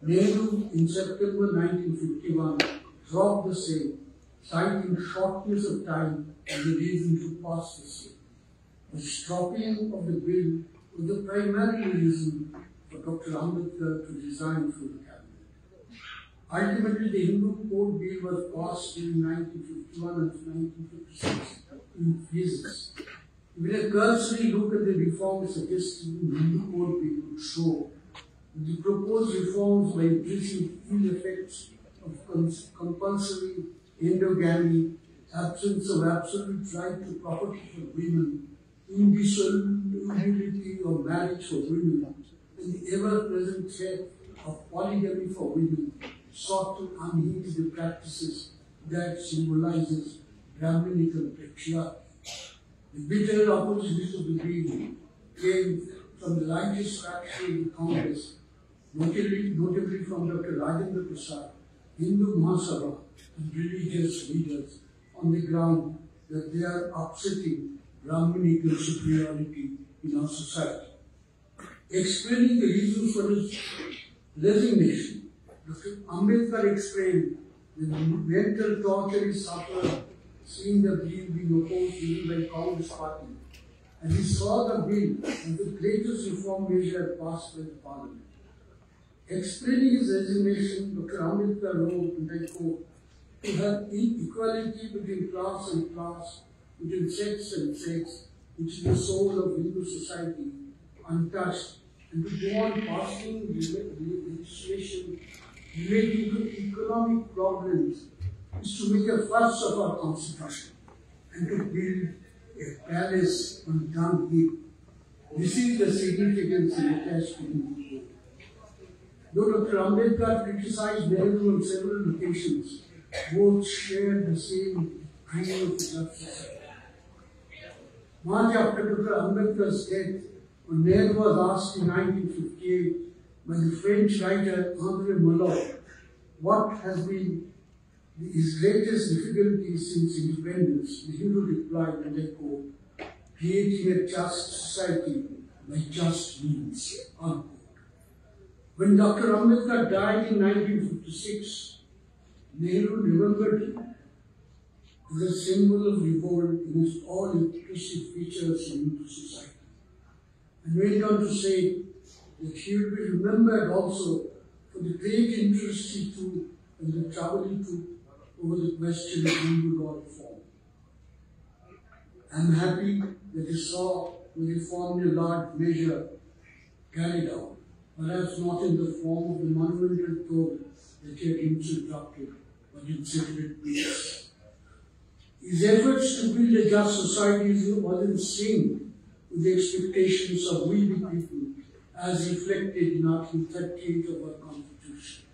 Nehru in September 1951 dropped the same, citing shortness of time as the reason to pass the same. The dropping of the bill was the primary reason for Dr. Ambedkar to resign from the cabinet. Ultimately, the Hindu Code Bill was passed during 1951 and 1956 in phases. With a cursory look at the reforms suggested in the Hindu Code, people show that the proposed reforms by addressing ill effects of compulsory endogamy, absence of absolute right to property for women, indissolubility of marriage for women, and the ever-present threat of polygamy for women, sought to unhinge the practices that symbolizes Brahminical patriarchy. The bitter opposition to the bill came from the righteous faction in Congress, notably from Dr. Rajendra Prasad, Hindu Mahasabha, and religious leaders, on the ground that they are upsetting Brahminical superiority in our society. Explaining the reasons for his resignation, Dr. Ambedkar explained the mental torture he suffered seeing the bill being opposed even by Congress party, and he saw the bill as the greatest reform measure passed by the Parliament. Explaining his resignation, Dr. Ambedkar wrote, and I quote, "To have equality between class and class, between sex and sex, which is the soul of Hindu society, untouched, and to go on passing legislation relating to economic problems is to make a fuss of our constitution and to build a palace on dung heap. This is the significance attached to the code." Though Dr. Ambedkar criticized Nehru on several occasions, both shared the same dream of justice. Much after Dr. Ambedkar's death, when Nehru was asked in 1958 by the French writer André Malraux what has been his greatest difficulty since independence, the Hindu replied, and I quote, "Creating a just society by just means," unquote. When Dr. Ambedkar died in 1956, Nehru remembered him as a symbol of revolt against all inclusive features in Hindu society, and went on to say that he will be remembered also for the great interest he took and the trouble he took over the question of Hindu law reform. I am happy that he saw the reform in a large measure carried out, perhaps not in the form of the monumental code that he had himself drafted, but in separate pieces. His efforts to build a just society was in sync with the expectations of we the people, as reflected in Article 38 of our Constitution,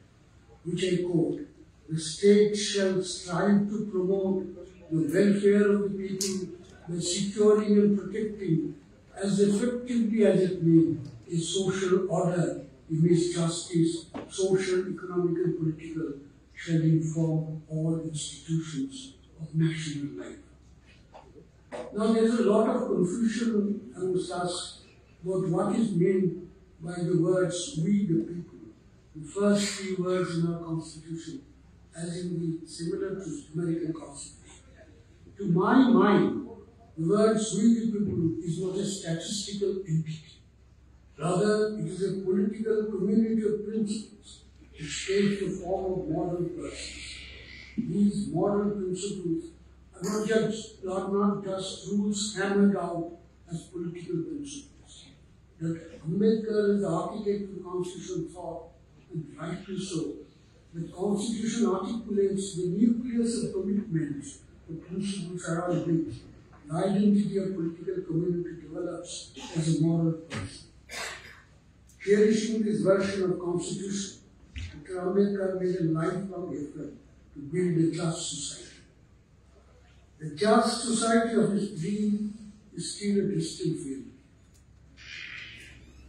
which I quote, "The state shall strive to promote the welfare of the people by securing and protecting, as effectively as it may, a social order in which justice, social, economic, and political shall inform all institutions of national life." Now there is a lot of confusion amongst us about what is meant by the words "we the people," the first three words in our Constitution, as in the similar to American Constitution. To my mind, the words "we the people" is not a statistical entity. Rather, it is a political community of principles which takes the form of moral persons. These moral principles are not just rules hammered out as political principles. That Ambedkar, as the architect of the Constitution, thought, and rightly so, the Constitution articulates the nucleus of commitments, the principles around which the identity of political community develops as a moral person. Cherishing this version of Constitution, Dr. Ambedkar made a lifelong effort to build a just society. The just society of his dream is still a distant field.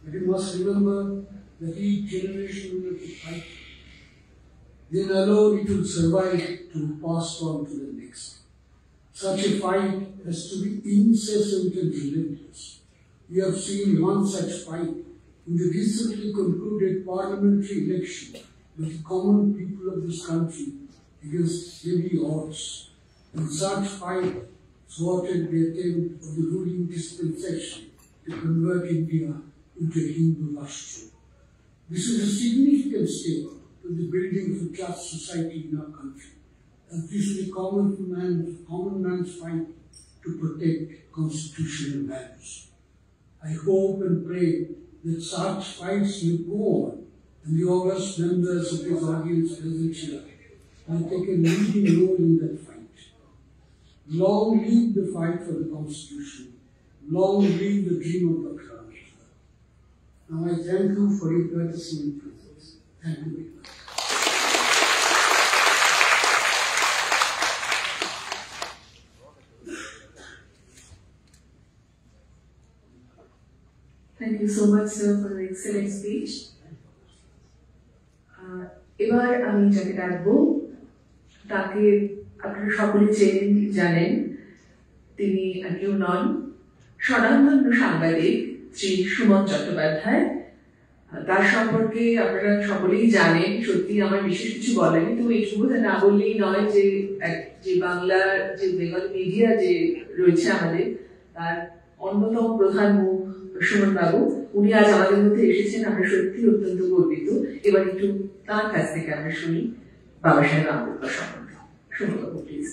But you must remember that each generation will have to fight. Then alone it will survive to be passed on to the next. Such a fight has to be incessant and relentless. We have seen one such fight in the recently concluded parliamentary election with the common people of this country against heavy odds. And such fight thwarted the attempt of the ruling dispensation to convert India into a Hindu Rashtra. This is a significant step to the building of a just society in our country, as this is a common man's fight to protect constitutional values. I hope and pray that such fights will go on, and the august members of this audience present here will take a leading role in that fight. Long live the fight for the Constitution. Long live the dream of Dr. Ambedkar. Now I thank you for your courtesy and presence. Thank you very much. Thank you so much, sir, for the excellent speech. এবার আমি যাকে ডাকবো তাকে আপনারা সকলে চেনেন জানেন, তিনি আর কেউ নন, স্বনামধন্য সাংবাদিক শ্রী সুমন চট্টোপাধ্যায়। তার সম্পর্কে আপনারা সকলেই জানেন, সত্যি আমার বিশেষ কিছু বলার নেই, তবে এইটুকু না বললেই নয় যে বাংলার যে বেঙ্গল মিডিয়া যে রয়েছে আমাদের, তার অন্যতম প্রধান মুখ সুমন বাবু। উনি আজ আমাদের মধ্যে এসেছেন, আমরা সত্যি অত্যন্ত গর্বিত। এবার একটু তার কাছ থেকে আমরা শুনি বাবা সাহেব আম্বেদকর সম্বন্ধে। সুমন বাবু, প্লিজ।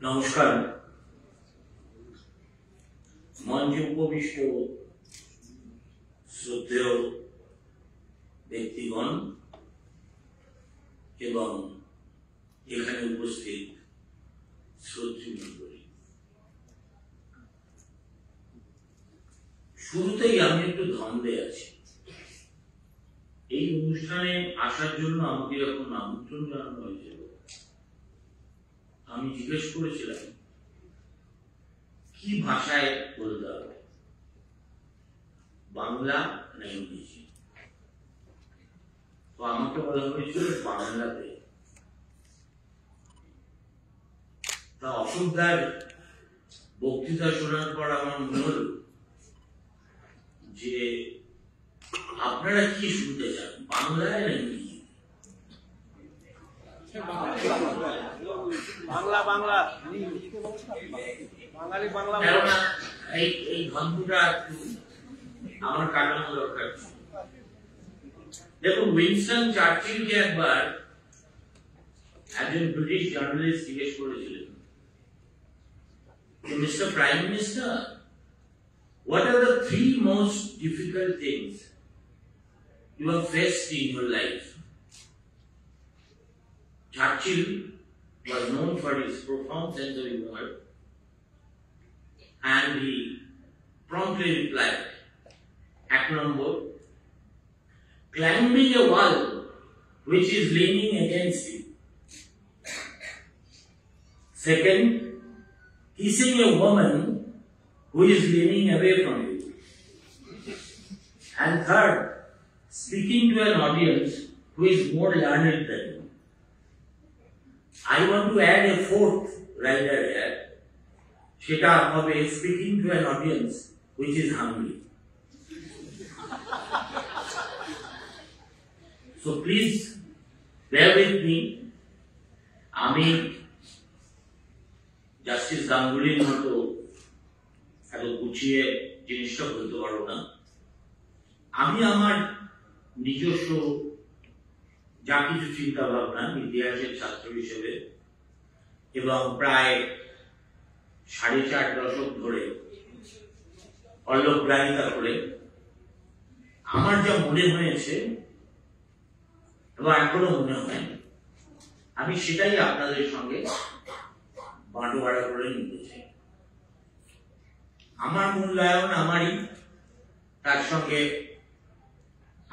নমস্কার। মঞ্চে উপবিষ্ট শ্রদ্ধেয় ব্যক্তিগণ এবং এখানে উপস্থিত শ্রোতৃমণ্ডলী, শুরুতেই আমি একটু ধন্দে আছি। এই অনুষ্ঠানে আসার জন্য আমাকে যখন আমন্ত্রণ জানানো হয়েছিল, আমি জিজ্ঞেস করেছিলাম কি ভাষায় বলতে হবে, বাংলা না ইংরেজি। তো আমাকে বলা হয়েছিল বাংলাতে। তা অশোকদার বক্তৃতা শোনার পর আমার মনে হল যে আপনারা কি শুনতে চান, বাংলায় না ইংরেজি? কেননা এই ধর্মটা আমার কাটানো দরকার। দেখুন, উইনস্টন চার্চিলকে একবার একজন ব্রিটিশ জার্নালিস্ট জিজ্ঞেস করেছিলেন, mister prime minister, what are the 3 most difficult things you have faced in your life? Churchill was known for his profound sense of humor, and he promptly replied, Act number, climbing a wall which is leaning against you. Second, kissing a woman who is leaning away from you. And third, speaking to an audience who is more learned than you. I want to add a 4th rider here. Sheta hobe speaking to an audience which is hungry. So please bear with me. আমি justice গাঙ্গুলির মতো এত গুছিয়ে জিনিসটা বলতে পারবো না। আমি আমার নিজস্ব যা কিছু চিন্তা ভাবনা ইতিহাসের ছাত্র হিসেবে এবং প্রায় 4.5 দশক ধরে অল্লগ্রাহিতা করে আমার যা মনে হয়েছে এবং এখনো মনে হয়, আমি সেটাই আপনাদের সঙ্গে বাঁটোয়ারা করে নিতে চাই। আমার মূল্যায়ন আমারই, তার সঙ্গে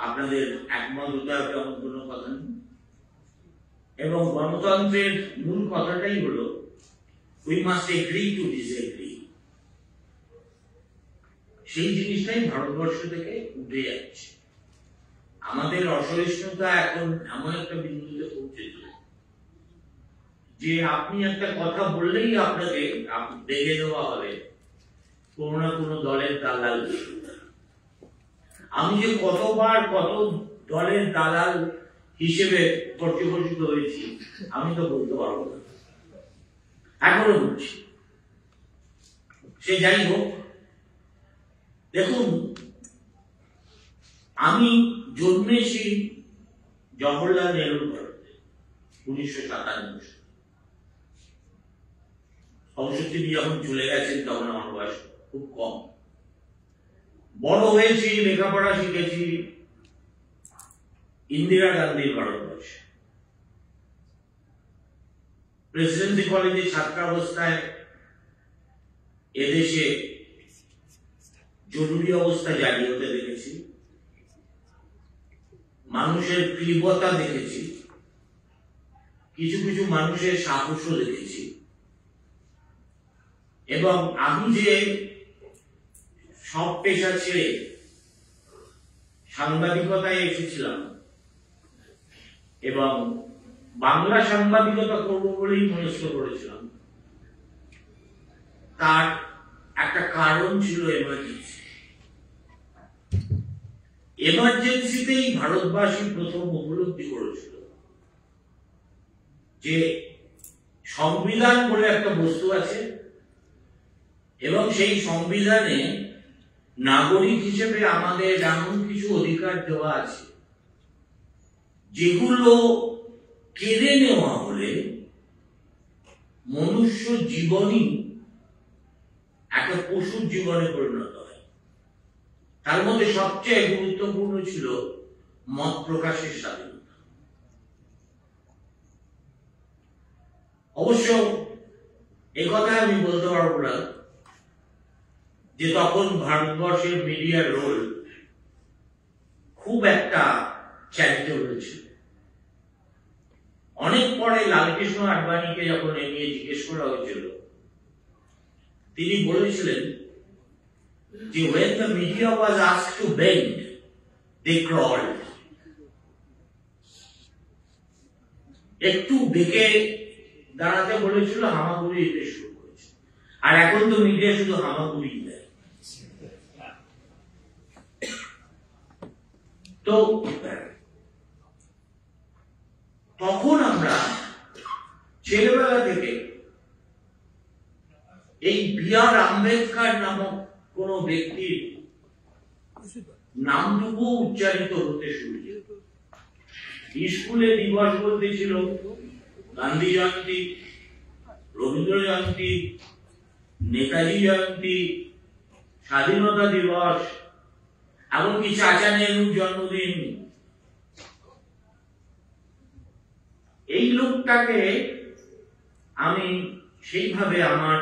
আপনাদের একমত হতে হবে এমন কোনো কথা নেই। এবং গণতন্ত্রের মূল কথাটাই হলো we must agree to disagree. সেই জিনিসটাই ভারতবর্ষ থেকে উঠে যাচ্ছে। আমাদের অসহিষ্ণুতা এখন এমন একটা বিন্দুতে পৌঁছেছে যে আপনি একটা কথা বললেই আপনাকে দেখে দেওয়া হবে কোনো না কোনো দলের দালাল। আমি যে কতবার কত দলের দালাল হিসেবে পর্যবেক্ষিত হয়েছি আমি তো বলতে পারবো না, এখনো বলছি। সে যাই হোক, দেখুন আমি জন্মেছি জওহরলাল নেহরুর ভারতে 1957 অবশ্য তিনি যখন চলে গেছেন তখন আমার বয়স খুব কম। বড় হয়েছি, লেখাপড়া শিখেছি ইন্দিরা গান্ধীর ভারতবর্ষে। প্রেসিডেন্সি কলেজে ছাত্রাবস্থায় এদেশে জরুরি অবস্থা জারি হতে দেখেছি, মানুষের তীব্রতা দেখেছি, কিছু কিছু মানুষের সাহসও দেখেছি। এবং আমি যে সব পেশা ছেড়ে সাংবাদিকতায় এসেছিলাম এবং বাংলা সাংবাদিকতা করব বলেই মনস্থ করেছিলাম, তার একটা কারণ ছিল এমার্জেন্সি। এমার্জেন্সিতেই ভারতবাসী প্রথম উপলব্ধি করেছিল যে সংবিধান বলে একটা বস্তু আছে এবং সেই সংবিধানে নাগরিক হিসেবে আমাদের এমন কিছু অধিকার দেওয়া আছে যেগুলো কেড়ে নেওয়া হলে মনুষ্য জীবনই একটা পশুর জীবনে পরিণত হয়। তার মধ্যে সবচেয়ে গুরুত্বপূর্ণ ছিল মত প্রকাশের স্বাধীনতা। অবশ্য একথা আমি বলতে পারবো না যে তখন ভারতবর্ষের মিডিয়ার রোল খুব একটা চ্যারিটেবল ছিল। অনেক পরে লালকৃষ্ণ আডবাণীকে যখন এ নিয়ে জিজ্ঞেস করা হয়েছিল, তিনি বলেছিলেন যে when the media was asked to bend, they crawled. একটু বেঁকে দাঁড়াতে বলেছিল, হামাগুড়ি দিতে শুরু করেছে। আর এখন তো মিডিয়া শুধু হামাগুড়ি দেয়। তো তখন আমরা ছেলেবেলা থেকে এই বি.আর. আম্বেদকর নামক কোন ব্যক্তির নামটুকু উচ্চারিত হতে শুরু হয়েছিল। স্কুলে দিবস বলতে ছিল গান্ধী জয়ন্তী, রবীন্দ্র জয়ন্তী, নেতাজি জয়ন্তী, স্বাধীনতা দিবস, এমনকি চাচা নেহরুর জন্মদিন। এই লোকটাকে আমি সেইভাবে আমার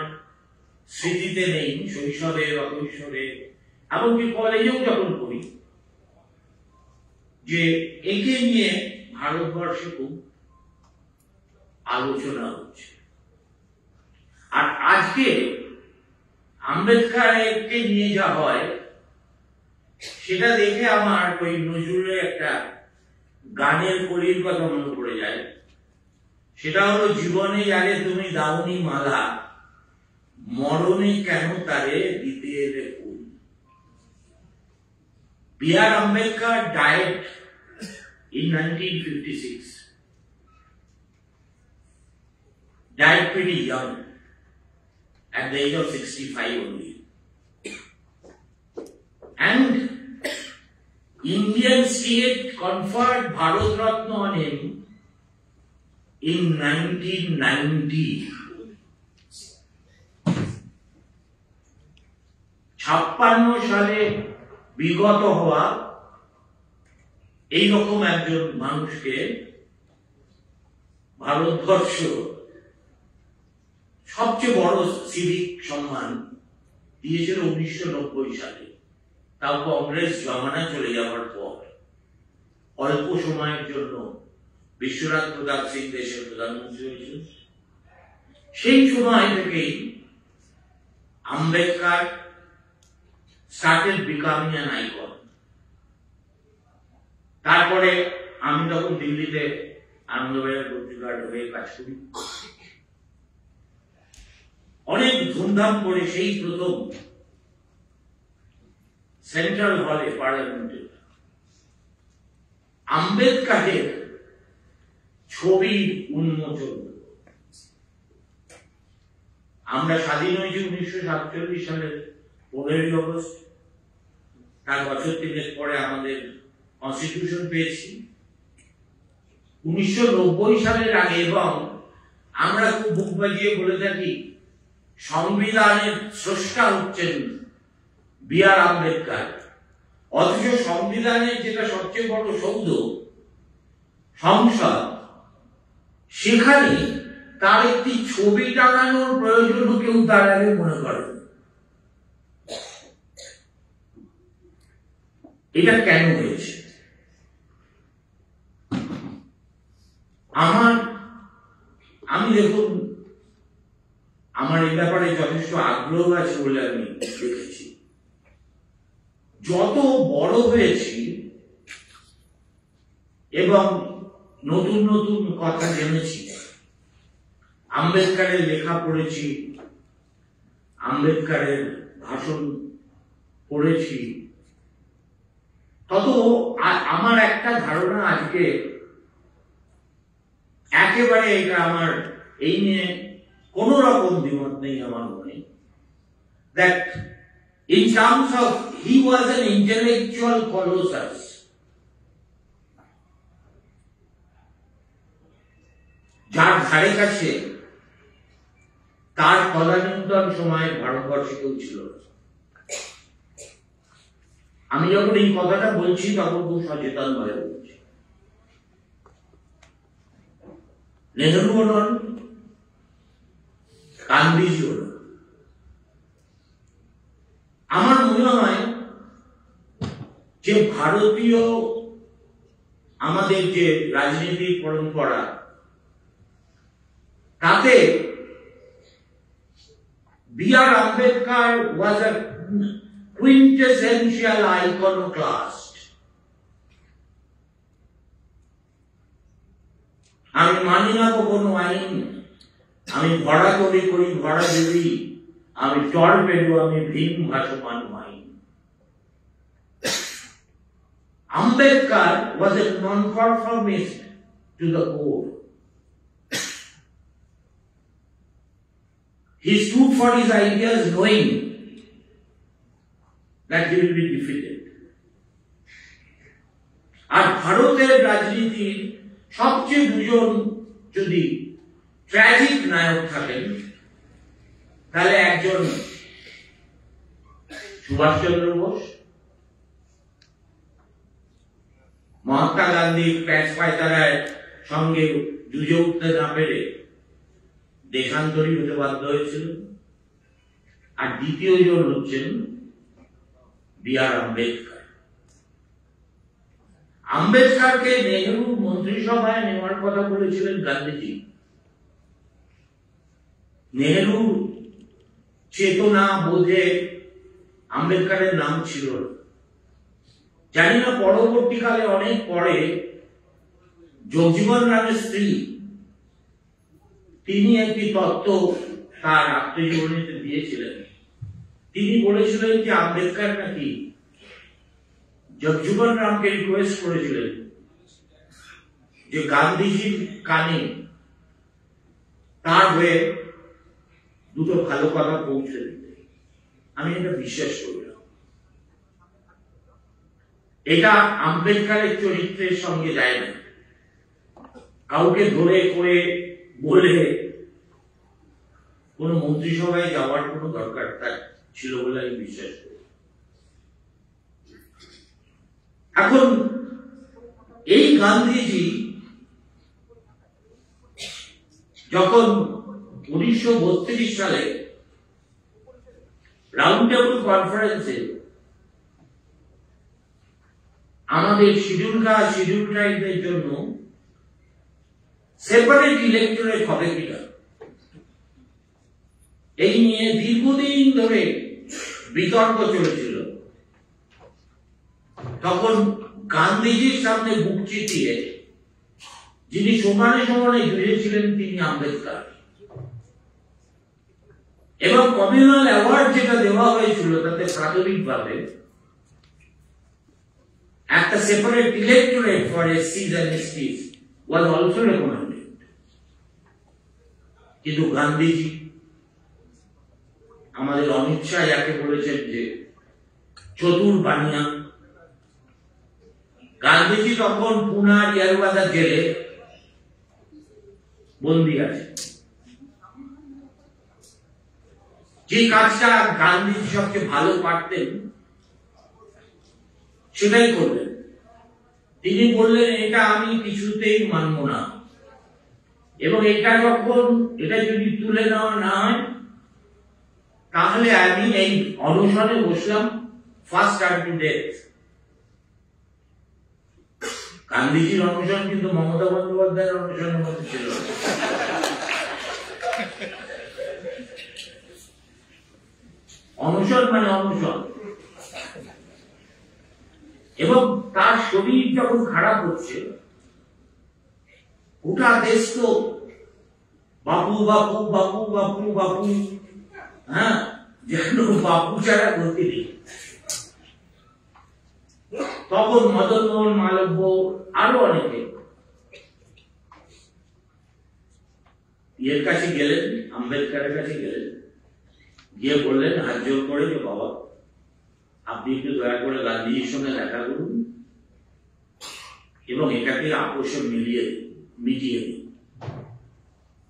স্মৃতিতে নেই, শৈশবে বা কৈশোরে, এমনকি কলেজেও যখন পড়ি, যে একে নিয়ে ভারতবর্ষে খুব আলোচনা হচ্ছে। আর আজকে আম্বেদকরকে নিয়ে যা হয় সেটা দেখে আমার ওই নজরুলের একটা গানের কলির কথা মনে পড়ে যায়। সেটা হলো, জীবনে যারে তুমি দাওনি মালা, মরণে কেন তারে দিতে এলে ফুল। B.R.. Ambedkar died in 1956. Died pretty young, at the age of 65 only. And Indian state conferred Bharat Ratna on him in 1990. 56 সালে বিগত হওয়া এইরকম একজন মানুষকে ভারতবর্ষ সবচেয়ে বড় সিভিক সম্মান দিয়েছিল 1990 সালে। তাও কংগ্রেস জমানা চলে যাওয়ার পর অল্প সময়ের জন্য বিশ্বনাথ প্রতাপ সিং দেশের প্রধানমন্ত্রী হয়েছিলেন। সেই সময় থেকেই Ambedkar started becoming an icon. তারপরে আমি তখন দিল্লিতে আনন্দবাজার পত্রিকার হয়ে কাজ করি। অনেক ধুমধাম করে সেই প্রথম সেন্ট্রাল হলে পার্লামেন্টে আম্বেদকরের ছবি উন্মোচন। আমরা স্বাধীন হয়েছি 1947 সালের 15ই আগস্ট। তার বছর 3 পরে আমাদের কনস্টিটিউশন পেয়েছি 1990 সালের আগে, এবং আমরা খুব বুক বাজিয়ে বলে থাকি সংবিধানের স্রষ্টা হচ্ছেন বি.আর. আম্বেদকর। অথচ সংবিধানের যেটা সবচেয়ে বড় সৌধ সংসদ, সেখানে তার একটি ছবি টাঙানোর প্রয়োজনও কেউ তার আগে মনে করে। এটা কেন হয়েছে? আমি দেখুন, আমার এই ব্যাপারে যথেষ্ট আগ্রহ আছে বলে আমি দেখেছি। যত বড় হয়েছি এবং নতুন নতুন কথা জেনেছি, আম্বেদকরের লেখা পড়েছি, আম্বেদকরের ভাষণ পড়েছি, তত আমার একটা ধারণা আজকে একেবারে, এটা আমার এই নিয়ে কোন রকম দ্বিমত নেই আমার মনে, that in terms of he was an intellectual colossus. যার ধারে কাছে তার তদানীন্তন সময়ে ভারতবর্ষে কেউ ছিল না। আমি যখন এই কথাটা বলছি তখন খুব সচেতন ভাবে বলছি। নেহরুও নন, গান্ধীজিও নন। আমার মনে হয় যে ভারতীয় আমাদের যে রাজনীতির পরম্পরা, তাতে B.R.. Ambedkar was a quintessential iconoclast. আমি মানি না কখনো আইন, আমি ভরা করি ভরা দেবী, আমি টর্পেডো, আমি ভীম ভাসমান আইন। Ambedkar was a non-conformist to the core. He stood for his ideas knowing that he will be defeated. আর ভারতের রাজনীতির সবচেয়ে দুজন যদি ট্র্যাজিক নায়ক থাকেন, তাহলে একজন সুভাষচন্দ্র বোস, মহাত্মা গান্ধী প্যাঁচ পায়তারার সঙ্গে যুঝে উঠতে না পেরে দেশান্তরী হতে বাধ্য হয়েছিল, আর দ্বিতীয় জন হচ্ছেন বি.আর. আম্বেদকর। আম্বেদকরকে নেহরু মন্ত্রিসভায় নেওয়ার কথা বলেছিলেন গান্ধীজি। নেহরু চেতনা বোধে আম্বেদকরের নাম ছিল না। জানি না পরবর্তীকালে অনেক পরে জগজীবন রামের স্ত্রী, তিনি একটি তত্ত্ব তার আত্মজীবনীতে দিয়েছিলেন। তিনি বলেছিলেন যে আম্বেদকর নাকি জগজীবন রামকে রিকোয়েস্ট করেছিলেন যে গান্ধীজির কানে তার হয়ে দুটো ভালো কথা পৌঁছে দিতে। আমি এটা বিশ্বাস করি না, এটা আম্বেদকরের চরিত্রের সঙ্গে যায় না। কাউকে ধরে করে বলে কোন মন্ত্রিসভায় যাওয়ার কোন দরকার তার ছিল বলে আমি বিশ্বাস করি। এখন এই গান্ধীজি যখন 1932 সালে রাউন্ড টেবিল কনফারেন্সে আমাদের শিডিউল কাস্ট শিডিউল ট্রাইবদের জন্য সেপারেট ইলেকটোরেট হবে কিনা, এই নিয়ে দীর্ঘদিন ধরে বিতর্ক চলেছিল, তখন গান্ধীজির সামনে বুক চিতিয়ে যিনি সমানে সমানে জুড়েছিলেন তিনি আম্বেদকর, এবং কমিউনাল অ্যাওয়ার্ড যেটা দেওয়া হয়েছিল তাতে প্রাথমিকভাবে একটা সেপারেট ইলেকটোরেট ফর এসসিজ and STs was also recommended. কিন্তু গান্ধীজি আমাদের অমিত শাহ যাকে বলেছেন যে চতুর বানিয়া, গান্ধীজি তখন পুনার ইয়ারবাদা জেলে বন্দী আছে। যে কাজটা গান্ধীজি সবচেয়ে ভালো পারতেন সেটাই করলেন। তিনি বললেন এটা আমি কিছুতেই মানব না, এবং এটা যদি তুলে নেওয়া না হয় তাহলে আমি এই অনশনে বসলাম ফার্স্ট আনটু ডেথ। গান্ধীজির অনশন কিন্তু মমতা বন্দ্যোপাধ্যায়ের অনশনের মধ্যে ছিল না। অনশন মানে অনশন। এবং তার শরীর যখন খারাপ হচ্ছে, গোটা দেশ তো বাপু বাপু বাপু বাপু বাপু, হ্যাঁ, যেন বাপু ছাড়া গতি নেই। তখন মদন মোহন মালব্য আরো অনেকে এর কাছে গেলেন, আম্বেদকরের কাছে গেলেন, গিয়ে বললেন হাত জোর করে যে বাবা আপনি একটু দয়া করে গান্ধীজির সঙ্গে দেখা করুন এবং এটাকে আপোষে মিটিয়ে দিন।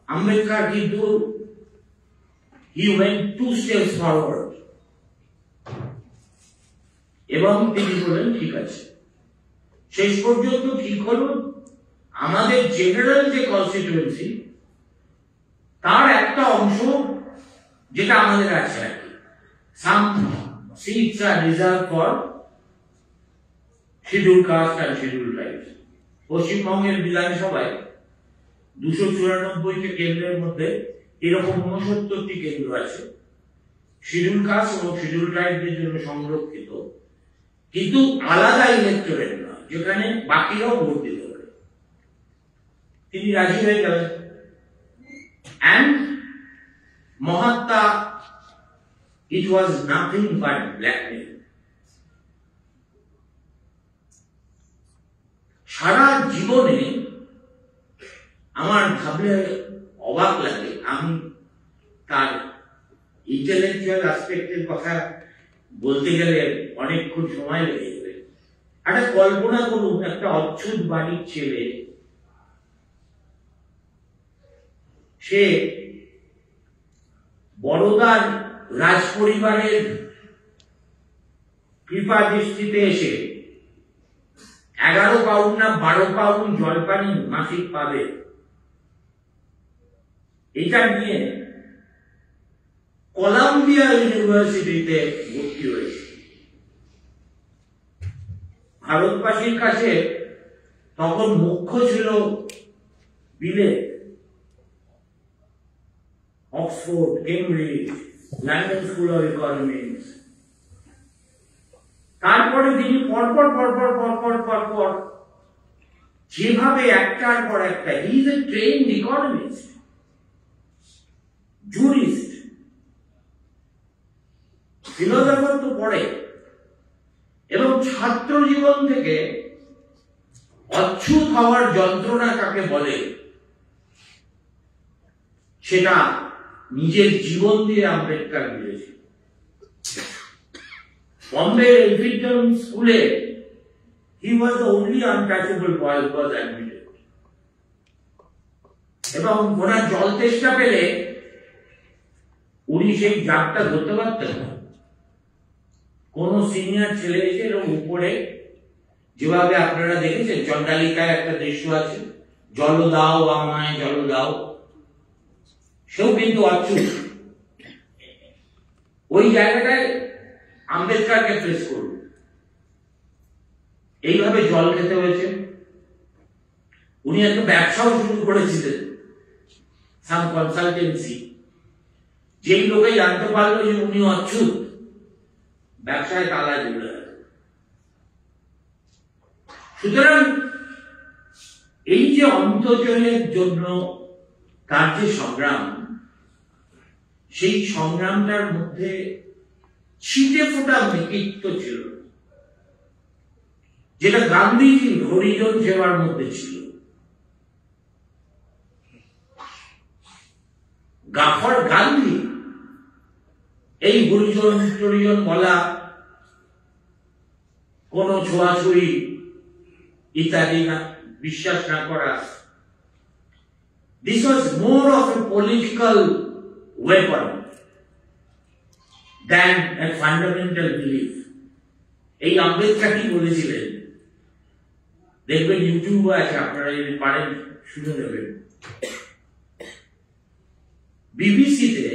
আম্বেদকর কিন্তু he went 2 steps forward এবং তিনি বললেন ঠিক আছে। শেষ পর্যন্ত ঠিক হল আমাদের জেনারেল যে কনস্টিটিউয়েন্সি তার একটা অংশ যেটা আমাদের আছে আর কি, সাম seats are reserved for scheduled caste and scheduled tribes. পশ্চিমবঙ্গের বিধানসভায় 294টি কেন্দ্রের মধ্যে এরকম 69টি কেন্দ্র আছে শিডিউল কাস্ট এবং শিডিউল ট্রাইবদের জন্য সংরক্ষিত, কিন্তু আলাদা ইলেকটোরেট নয়, যেখানে বাকিরাও ভোট দিতে পারে। তিনি রাজি হয়ে গেলেন। and Mahatma it was nothing but blackmail. সারা জীবনে আমার ভাবলে অবাক লাগে, আমি তার ইন্টেলেকচুয়াল অ্যাসপেক্টের কথা বলতে গেলে অনেকক্ষণ সময় লেগে যাবে। একটা কল্পনা করুন, একটা অচ্ছুত বাড়ির ছেলে, সে বড়দার রাজ পরিবারের কৃপা দৃষ্টিতে এসে 11 পাউন্ড না 12 পাউন্ড জলপানি মাসিক পাবে, এটা নিয়ে কলাম্বিয়া ইউনিভার্সিটিতে ভর্তি হয়েছে। ভারতবাসীর কাছে তখন মুখ্য ছিল বিলেত, Oxford, Cambridge, London school of economics. তারপরে তিনি পরপর যেভাবে একটার পর একটা, he is a trained economist, jurist, philosopher তো পড়ে, এবং ছাত্র জীবন থেকে অচ্ছুত হওয়ার যন্ত্রণা কাকে বলে সেটা নিজের জীবন দিয়ে আম্বেদকর বুঝেছে। বম্বে এলফিংটন স্কুলে he was the only untouchable boy who was admitted. এবং ওনার জল তেষ্টা পেলে উনি সেই জাগটা ধরতে পারতেন না। কোন সিনিয়র ছেলে এসে এরকম উপরে, যেভাবে আপনারা দেখেছেন চন্ডালিকায় একটা দৃশ্য আছে, জল দাও আমায় জল দাও, সেও কিন্তু অচ্ছুত। ওই জায়গাটায় আম্বেদকরকে ফেস করুন, এইভাবে জল খেতে হয়েছে। উনি একটা ব্যবসাও শুরু করেছিলেন, সাম কনসালটেন্সি। যেই লোকে জানতে পারলো যে উনি অচ্ছুত, ব্যবসায় তালা জুড়ে গেল। সুতরাং এই যে অন্তর্জয়ের জন্য তার যে সংগ্রাম, সেই সংগ্রামটার মধ্যে ছিটে ফোটা কৃতিত্ব ছিল, যেটা গান্ধীজি হরিজন সেবার মধ্যে ছিল। গাফর গান্ধী এই হরিজন টরিজন বলা, কোন ছোঁয়াছুঁই ইত্যাদি না বিশ্বাস না করা, this was more of a political weapon than a fundamental belief. এই আম্বেদকরই বলেছিলেন, দেখবেন ইউটিউবে আছে, আপনারা যদি পারেন শুনে নেবেন। বিবিসিতে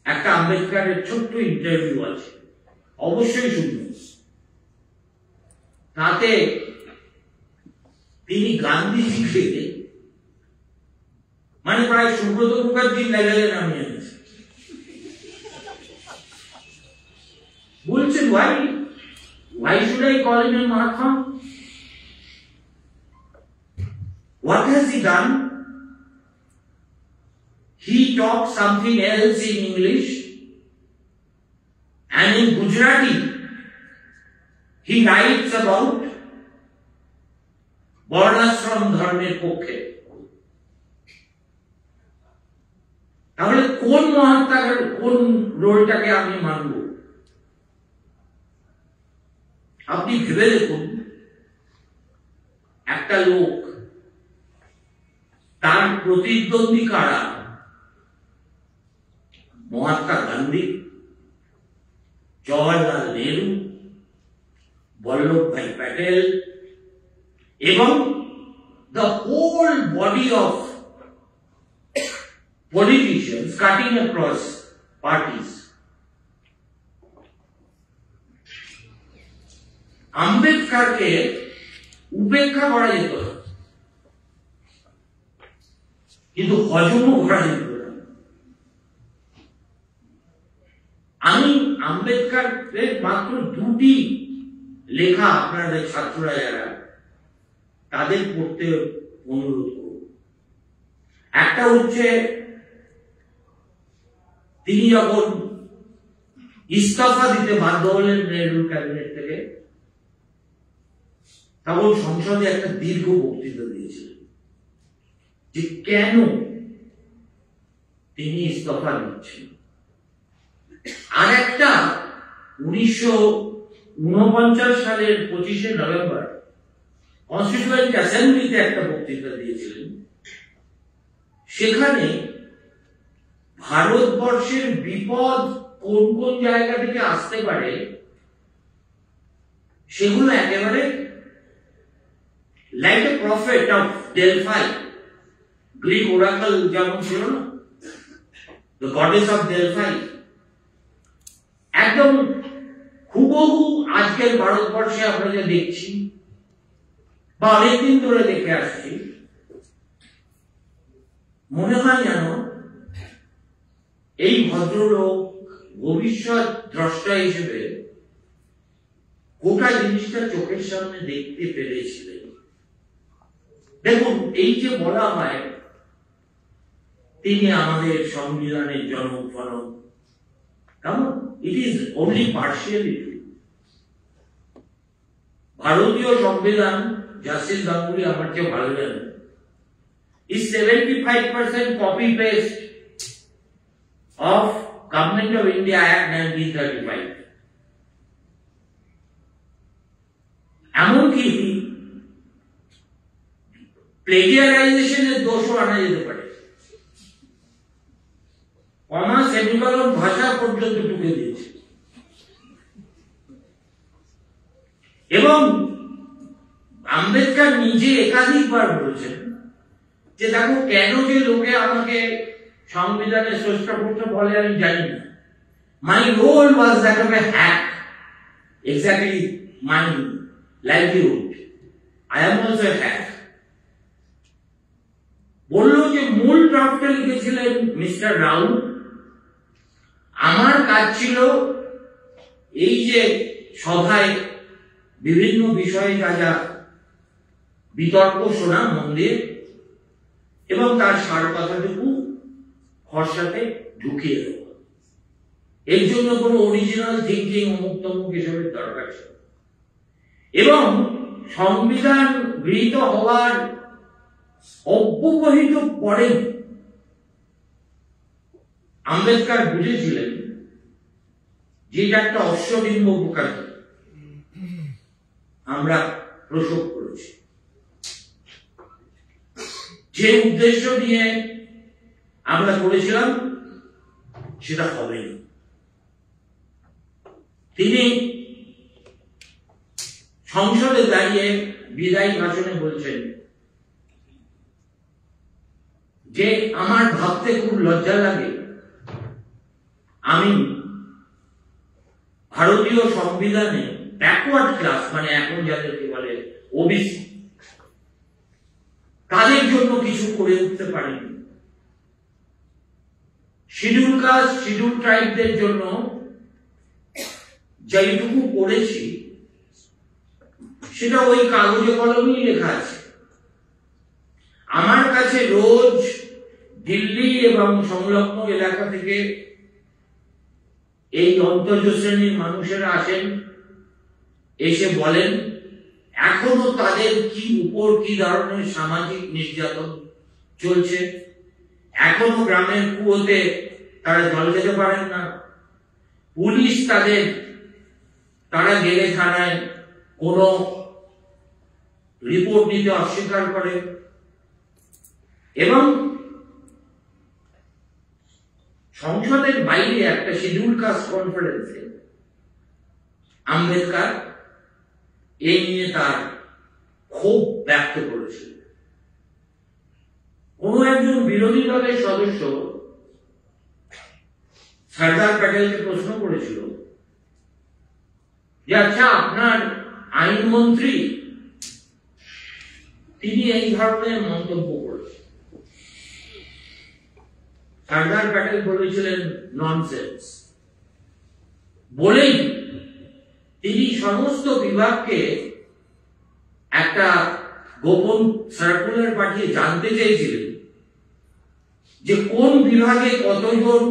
একটা আম্বেদকরের ছোট্ট ইন্টারভিউ আছে, অবশ্যই শুনবেন। তাতে তিনি গান্ধীজিকে মানে প্রায় সুব্রত মুখার্জির লেভেলে নামিয়ে এনেছে। বলছেন, why should I call him a Mahatma? What has he done? He talks something else in English, and in Gujarati he writes about বর্ণাশ্রম ধর্মের পক্ষে। তাহলে কোন মহাত্মার কোন রোলটাকে আমি মানব? আপনি ভেবে দেখুন, একটা লোক, তার প্রতিদ্বন্দ্বী কারা? মহাত্মা গান্ধী, জওয়াহরলাল নেহরু, বল্লভভাই প্যাটেল এবং the whole body of politicians cutting across parties. আম্বেদকরকে উপেক্ষা করা যেত, কিন্তু হজমও করা যেত না। আমি আম্বেদকরের মাত্র দুটি লেখা আপনাদের ছাত্ররা যারা, তাদের পড়তে অনুরোধ করব। একটা হচ্ছে, তিনি যখন ইস্তফা দিতে বাধ্য হলেন নেহরুর ক্যাবিনেট থেকে, তখন সংসদে একটা দীর্ঘ বক্তৃতা দিয়েছিলেন যে কেন তিনি ইস্তফা দিচ্ছেন। আর একটা 1949 সালের 25শে নভেম্বর কনস্টিটিউয়েন্ট অ্যাসেম্বলিতে একটা বক্তৃতা দিয়েছিলেন। সেখানে ভারতবর্ষের বিপদ কোন কোন জায়গা থেকে আসতে পারে সেগুলো একেবারে like a prophet of ডেলফাই, Greek Oracle যেমন ছিল না, দ্য গডেস অফ ডেলফাই, একদম হুবহু আজকের ভারতবর্ষে আমরা যা দেখছি বা অনেকদিন ধরে দেখে আসছি, মনে হয় যেন এই ভদ্রলোক ভবিষ্যৎ দ্রষ্টা হিসেবে গোটা জিনিসটা চোখের সামনে দেখতে পেরেছিলেন। দেখুন, এই যে বলা হয় তিনি আমাদের সংবিধানের জনক ফলক, কেমন, it is only partially true. ভারতীয় সংবিধান, জাস্টিস গাঙ্গুলি আমার চেয়ে ভালো জানেন, is 75% copy paste of Government of India Act 1935. এমনকি প্লেজিয়ারাইজেশনের দোষও আনা যেতে পারে, কমা সেমিকলন ভাষা পর্যন্ত ঢুকে দিয়েছে। এবং আম্বেদকর নিজে একাধিকবার বলেছেন যে দেখো, কেন যে লোকে আমাকে সংবিধানের স্রষ্টাপুত্র বলে আমি জানি না। My role was that of a hack, exactly my livelihood, I am also a hack. বললো যে মূল ড্রাফটটা লিখেছিলেন মিস্টার রাউ, আমার কাজ ছিল এই যে সভায় বিভিন্ন বিষয়ে যা যা বিতর্ক শোনা মন দিয়ে এবং তার সার কথাটুকু খসড়াতে ঢুকিয়ে দেওয়া। এর জন্য কোনো অরিজিনাল থিঙ্কিং অমুক তমুক এসবের দরকার ছিল। এবং সংবিধান গৃহীত হওয়ার অব্যবহিত পরে আম্বেদকর বুঝেছিলেন যে এটা একটা অশ্বডিম্ব প্রকার। আমরা প্রসব করেছে। যে উদ্দেশ্য নিয়ে আমরা করেছিলাম সেটা হবেই। তিনি সংসদে দাঁড়িয়ে বিদায়ী ভাষণে বলছেন যে আমার ভাবতে খুব লজ্জা লাগে, আমি ভারতীয় সংবিধানে ব্যাকওয়ার্ড ক্লাস, মানে এখন যাদেরকে বলে ওবিসি, তাদের জন্য কিছু করে উঠতে পারিনি। শিডিউল কাস্ট, শিডিউল ট্রাইবদের জন্য যেটুকু করেছি সেটা ওই কাগজে কলমেই লেখা আছে। আমার কাছে রোজ দিল্লি এবং সংলগ্ন এলাকা থেকে এই অন্তর্জ শ্রেণীর মানুষেরা আসেন, এসে বলেন এখনো তাদের কি উপর কি ধরনের সামাজিক নির্যাতন চলছে। এখনো গ্রামের কুয়োতে তারা জল খেতে পারেন না, পুলিশ তারা গেলে থানায় কোনো রিপোর্ট নিতে অস্বীকার করে। এবং সংসদের বাইরে একটা শিডিউল কাস্ট কনফারেন্সে আম্বেদকর এই নিয়ে তার ক্ষোভ ব্যক্ত করেছিল। কোন একজন বিরোধী দলের সদস্য সর্দার প্যাটেলকে প্রশ্ন করেছিল যে আচ্ছা, আপনার আইনমন্ত্রী তিনি এই ধরনের মন্তব্য করেছেন। সর্দার প্যাটেল বলেছিলেন ননসেন্স, বলেই তিনি সমস্ত বিভাগকে একটা গোপন সার্কুলার পাঠিয়ে জানতে চেয়েছিলেন যে কোন বিভাগে কতজন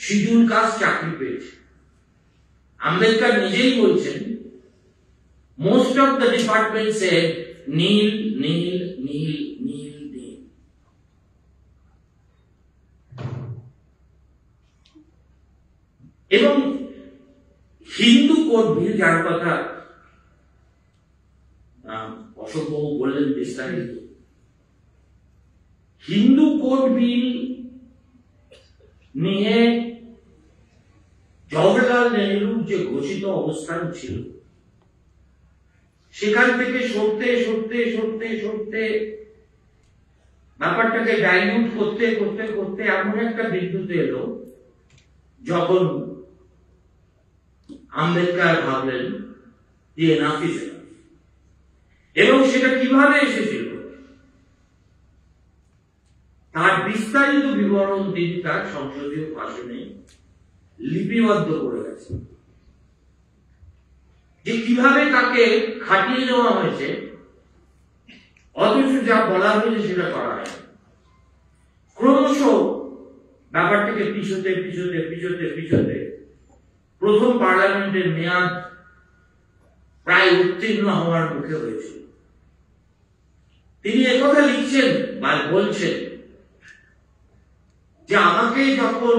শিডিউল কাস্ট চাকরি পেয়েছে। আম্বেদকর নিজেই বলছেন most of the department said nil nil nil nil nil. এবং হিন্দু কোড বিল, যার কথা অশোকবাবু বললেন বিস্তারিত, হিন্দু কোড বিল নিয়ে জওহরলাল নেহরুর যে ঘোষিত অবস্থান ছিল সেখান থেকে সরতে সরতে সরতে সরতে ব্যাপারটাকে ডাইলিউট করতে করতে করতে এমন একটা বিন্দুতে এলো যখন আম্বেদকর ভাবলেন যে এনাফ ইজ এনাফ। এবং সেটা কিভাবে এসেছিল তার বিস্তারিত বিবরণ তিনি তার সংসদীয় ভাষণে লিপিবদ্ধ করে গেছেন, যে কিভাবে তাকে খাটিয়ে নেওয়া হয়েছে অথচ যা বলা হয়েছে সেটা করা হয়। ক্রমশ ব্যাপারটাকে পিছোতে পিছোতে পিছোতে পিছোতে প্রথম পার্লামেন্টের মেয়াদ প্রায় উত্তীর্ণ হওয়ার মুখে হয়েছিল। তিনি একথা লিখছেন বা বলছেন যে আমাকে যখন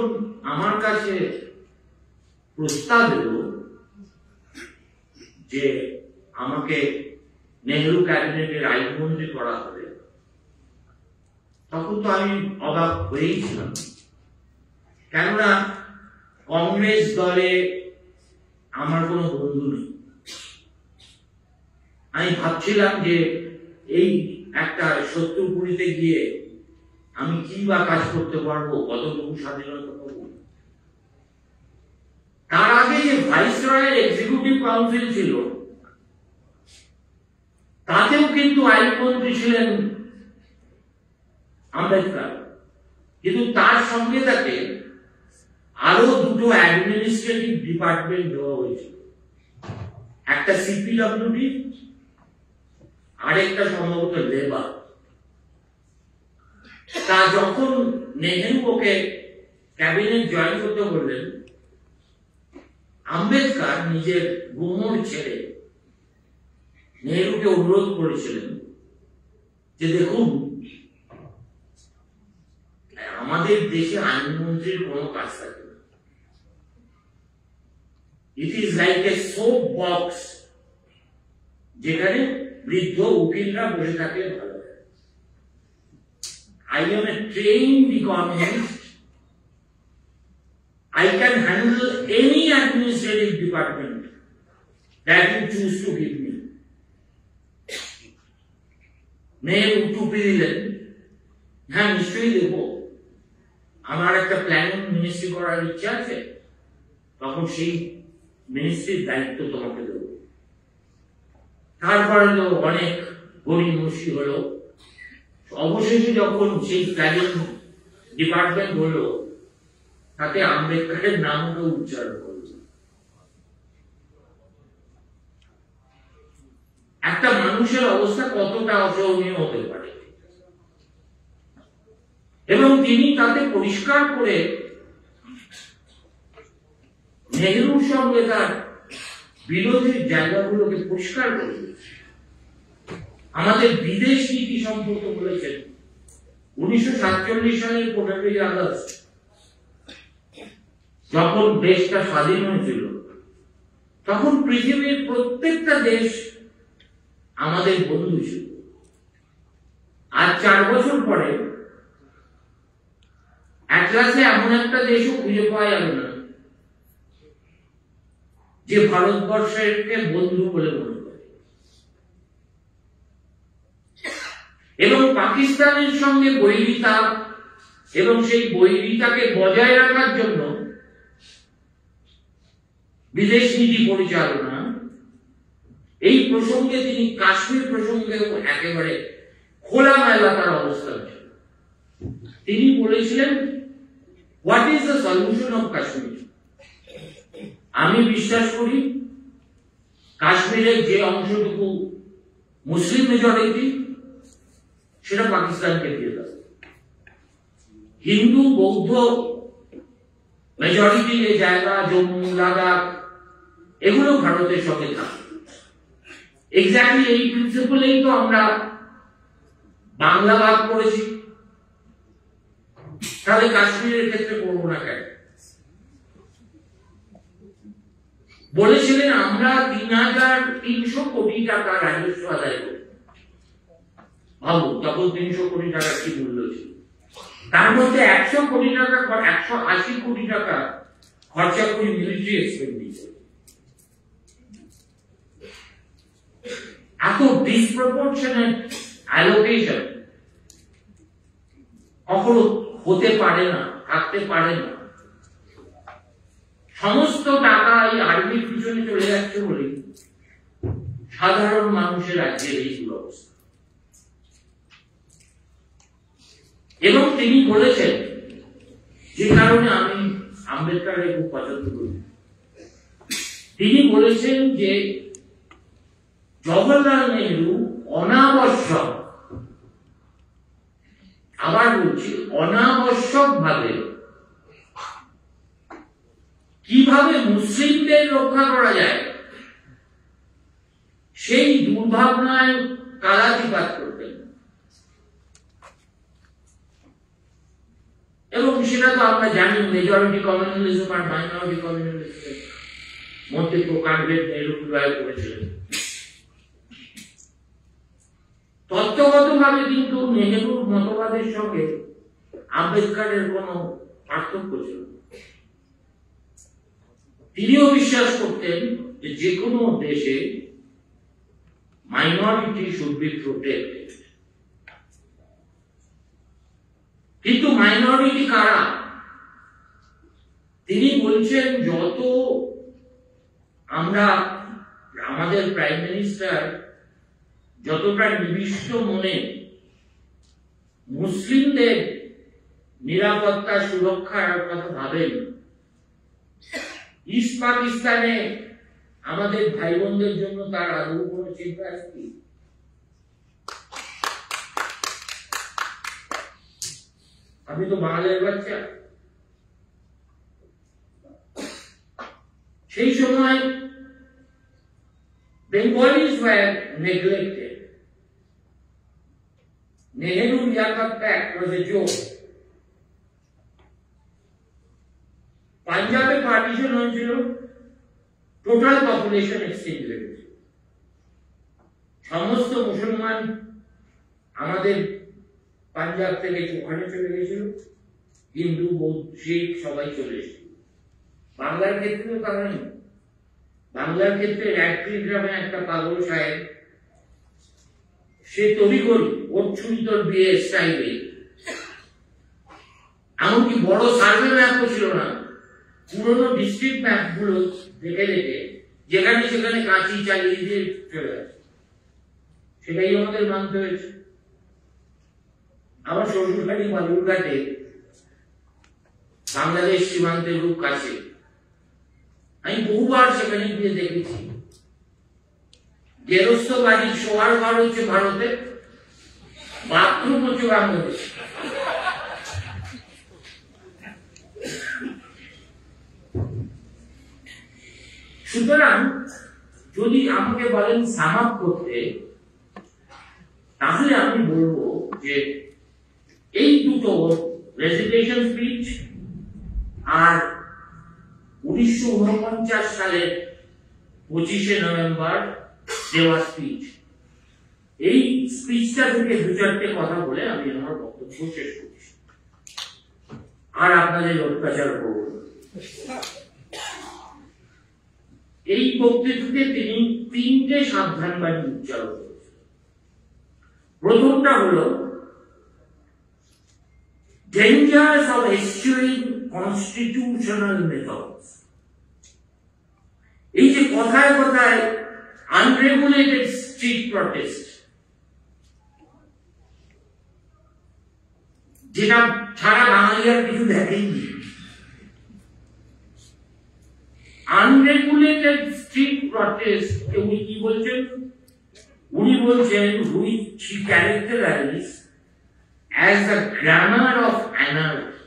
আমার কাছে প্রস্তাব এলো যে আমাকে নেহরু ক্যাবিনেটের আইনমন্ত্রী করা হবে, তখন তো আমি অবাক হয়েছিলাম। কেননা কংগ্রেস দলে আমার কোনো বন্ধু নেই। আমি ভাবছিলাম যে এই একটা শত্রুপুরীতে গিয়ে আমি কি বা কাজ করতে পারবো, কতটুকু স্বাধীনতা পাবো। তার আগে যে ভাইসরয়ের এক্সিকিউটিভ কাউন্সিল ছিল তাতেও কিন্তু আইনমন্ত্রী ছিলেন আম্বেদকর, কিন্তু তার সঙ্গে তাকে আরো দুটো অ্যাডমিনিস্ট্রেটিভ ডিপার্টমেন্ট দেওয়া হয়েছিল, একটা সিপিডব্লিউডি, আরেকটা সম্ভবত লেবার। তা যখন নেহেরু ওকে ক্যাবিনেট জয়েন করতে বললেন, আম্বেদকর নিজের গুমর ছেড়ে নেহেরুকে অনুরোধ করেছিলেন যে দেখুন, আমাদের দেশে আইনমন্ত্রীর কোনো কাজ থাকে না। It is like a soap box যেখানে বৃদ্ধ উকিলরা বসে থাকলে ভালো হয়। I am a trained economist. I can handle any administrative department that you choose to give me. মেয়ের টুপি দিলেন, হ্যাঁ নিশ্চয়ই দেবো, আমার একটা প্ল্যানিং মিনিস্ট্রি করার ইচ্ছা আছে, তখন সেই মিনিস্ট্রির দায়িত্ব তোমাকে দেব। তারপরে তো অনেক গড়িমসি হলো, অবশেষে যখন সেই প্ল্যানিং ডিপার্টমেন্ট হলো, তাতে আম্বেদকরের নামকে উচ্চারণ করল। একটা মানুষের অবস্থা কতটা অসহনীয় হতে পারে, এবং তিনি তাতে পরিষ্কার করে নেহরুর সঙ্গে তার বিরোধের জায়গাগুলোকে পরিষ্কার করে দিয়েছেন। আমাদের বিদেশ নীতি সম্পর্কে বলেছেন 1947 সালের 15ই আগস্ট যখন দেশটা স্বাধীন হয়েছিল, তখন পৃথিবীর প্রত্যেকটা দেশ আমাদের বন্ধু ছিল। আর 4 বছর পরে অ্যাটলাসে এমন একটা দেশও খুঁজে পাওয়া যাবে না যে ভারতবর্ষকে বন্ধু বলে মনে করে। এবং পাকিস্তানের সঙ্গে বৈরিতা এবং সেই বৈরিতাকে বজায় রাখার জন্য বিদেশ নীতি পরিচালনা, এই প্রসঙ্গে তিনি কাশ্মীর প্রসঙ্গেও একেবারে খোলামেলা তার অবস্থান ছিল। তিনি বলেছিলেন, what is the solution of Kashmir? আমি বিশ্বাস করি কাশ্মীরের যে অংশটুকু মুসলিম মেজরিটি সেটা পাকিস্তানকে দিয়ে দেয়, হিন্দু বৌদ্ধ মেজরিটি যে জায়গা জম্মু লাদাখ এগুলো ভারতের সঙ্গে থাকে। এক্স্যাক্টলি এই প্রিন্সিপলেই তো আমরা বাংলা ভাগ করেছি, তাহলে কাশ্মীরের ক্ষেত্রে করবো না কেন? বলেছিলেন আমরা 3,300 কোটি টাকা রাজস্ব আদায় করি। ভাবুন তখন 300 কোটি টাকা কি মূল্য ছিল। তার মধ্যে 100 কোটি টাকা 180 কোটি টাকা খরচা করি মিলিটারি এক্সপেন্ডিচার। এত ডিসপ্রপোর্শনেট অ্যালোকেশন কখনো হতে পারে না, থাকতে পারে না। সমস্ত টাকা এই আর্মির পিছনে চলে যাচ্ছে বলে সাধারণ মানুষের আজকের এই দুরবস্থা। এবং তিনি বলেছেন, যে কারণে আমি আম্বেদকরের খুব পছন্দ করি, তিনি বলেছেন যে জওহরলাল নেহরু অনাবশ্যক, আবার বলছি অনাবশ্যক ভাবে কিভাবে মুসলিমদের রক্ষা করা যায় সেই দুর্ভাবনায় কালাতিপাত করতেন। এবং সেটা তো আমরা জানি, মেজরিটি কমিউনালিজম আর মাইনরিটি কমিউনালিজমের মধ্যে প্রকারভেদ নেহরু বিবাহ করেছিলেন। তত্ত্বগতভাবে কিন্তু নেহরুর মতবাদের সঙ্গে আম্বেদকরের কোন পার্থক্য ছিল না। তিনিও বিশ্বাস করতেন যে যে কোনো দেশে মাইনরিটি শুড বি প্রোটেক্টেড। কিন্তু মাইনরিটি কারা? তিনি বলছেন যত আমরা, আমাদের প্রাইম মিনিস্টার যতটা নিবিষ্ট মনে মুসলিমদের নিরাপত্তা সুরক্ষার কথা ভাবেন, ইস্ট পাকিস্তানে আমাদের ভাই বোনদের জন্য তার আদৌ কোনো চিন্তা আছে কি? আমি তো বাঙালির বাচ্চা। সেই সময় Bengalis were neglected. Nehru Liaquat Pact was a joke. পাঞ্জাবে পার্টিশন হয়েছিল, টোটাল পপুলেশন এক্সচেঞ্জ হয়ে গেছে। সমস্ত মুসলমান আমাদের পাঞ্জাব থেকে ওখানে চলে গেছিল, হিন্দু বৌদ্ধ শিখ সবাই চলে এসেছিল। বাংলার ক্ষেত্রেও তা হয়নি। বাংলার ক্ষেত্রে রায়পুর গ্রামে একটা পাগল সাহেব, সে তবিকরি, ওর ছুরি তোর বিয়ে স্টাইলে, এমনকি বড় সার্ভে ম্যাপও ছিল না, পুরোনো ডিস্ট্রিক্ট ম্যাপ গুলো দেখে দেখে যেখানে সেখানে কাঁচি চালিয়ে দিয়ে চলে গেছে। সেটাই আমাদের মানতে হয়েছে। আমার শ্বশুরবাড়ি বালুরঘাটে, বাংলাদেশ সীমান্তের খুব কাছে। আমি বহুবার সেখানে গিয়ে দেখেছি, গেরস্ত বাড়ির শোয়ার ঘর হচ্ছে ভারতে, বাথরুম হচ্ছে বাংলাদেশ। সুতরাং যদি আমাকে বলেন সাম আপ করতে, তাহলে আমি বলবো যে এই দুটো রেজিগনেশন স্পিচ আর 1949 সালের 25শে নভেম্বর দেওয়া স্পিচ, এই স্পিচটা থেকে দু চারটে কথা বলে আমি আমার বক্তব্য শেষ করছি, আর আপনাদের অত্যাচার করব। এই বক্তৃতাতে তিনি তিনটে সাবধানবাণী উচ্চারণ করেছেন। প্রথমটা হলো dangers of eschewing constitutional methods। এই যে কথায় কথায় আনরেগুলেটেড স্ট্রিট প্রটেস্ট, যেটা ছাড়া বাঙালি আর কিছু দেখেনি, আনরেগুলেটেড স্ট্রিট প্রটেস্ট উনি কি বলছেন? উনি বলছেন which he characterized as the grammar of anarchy।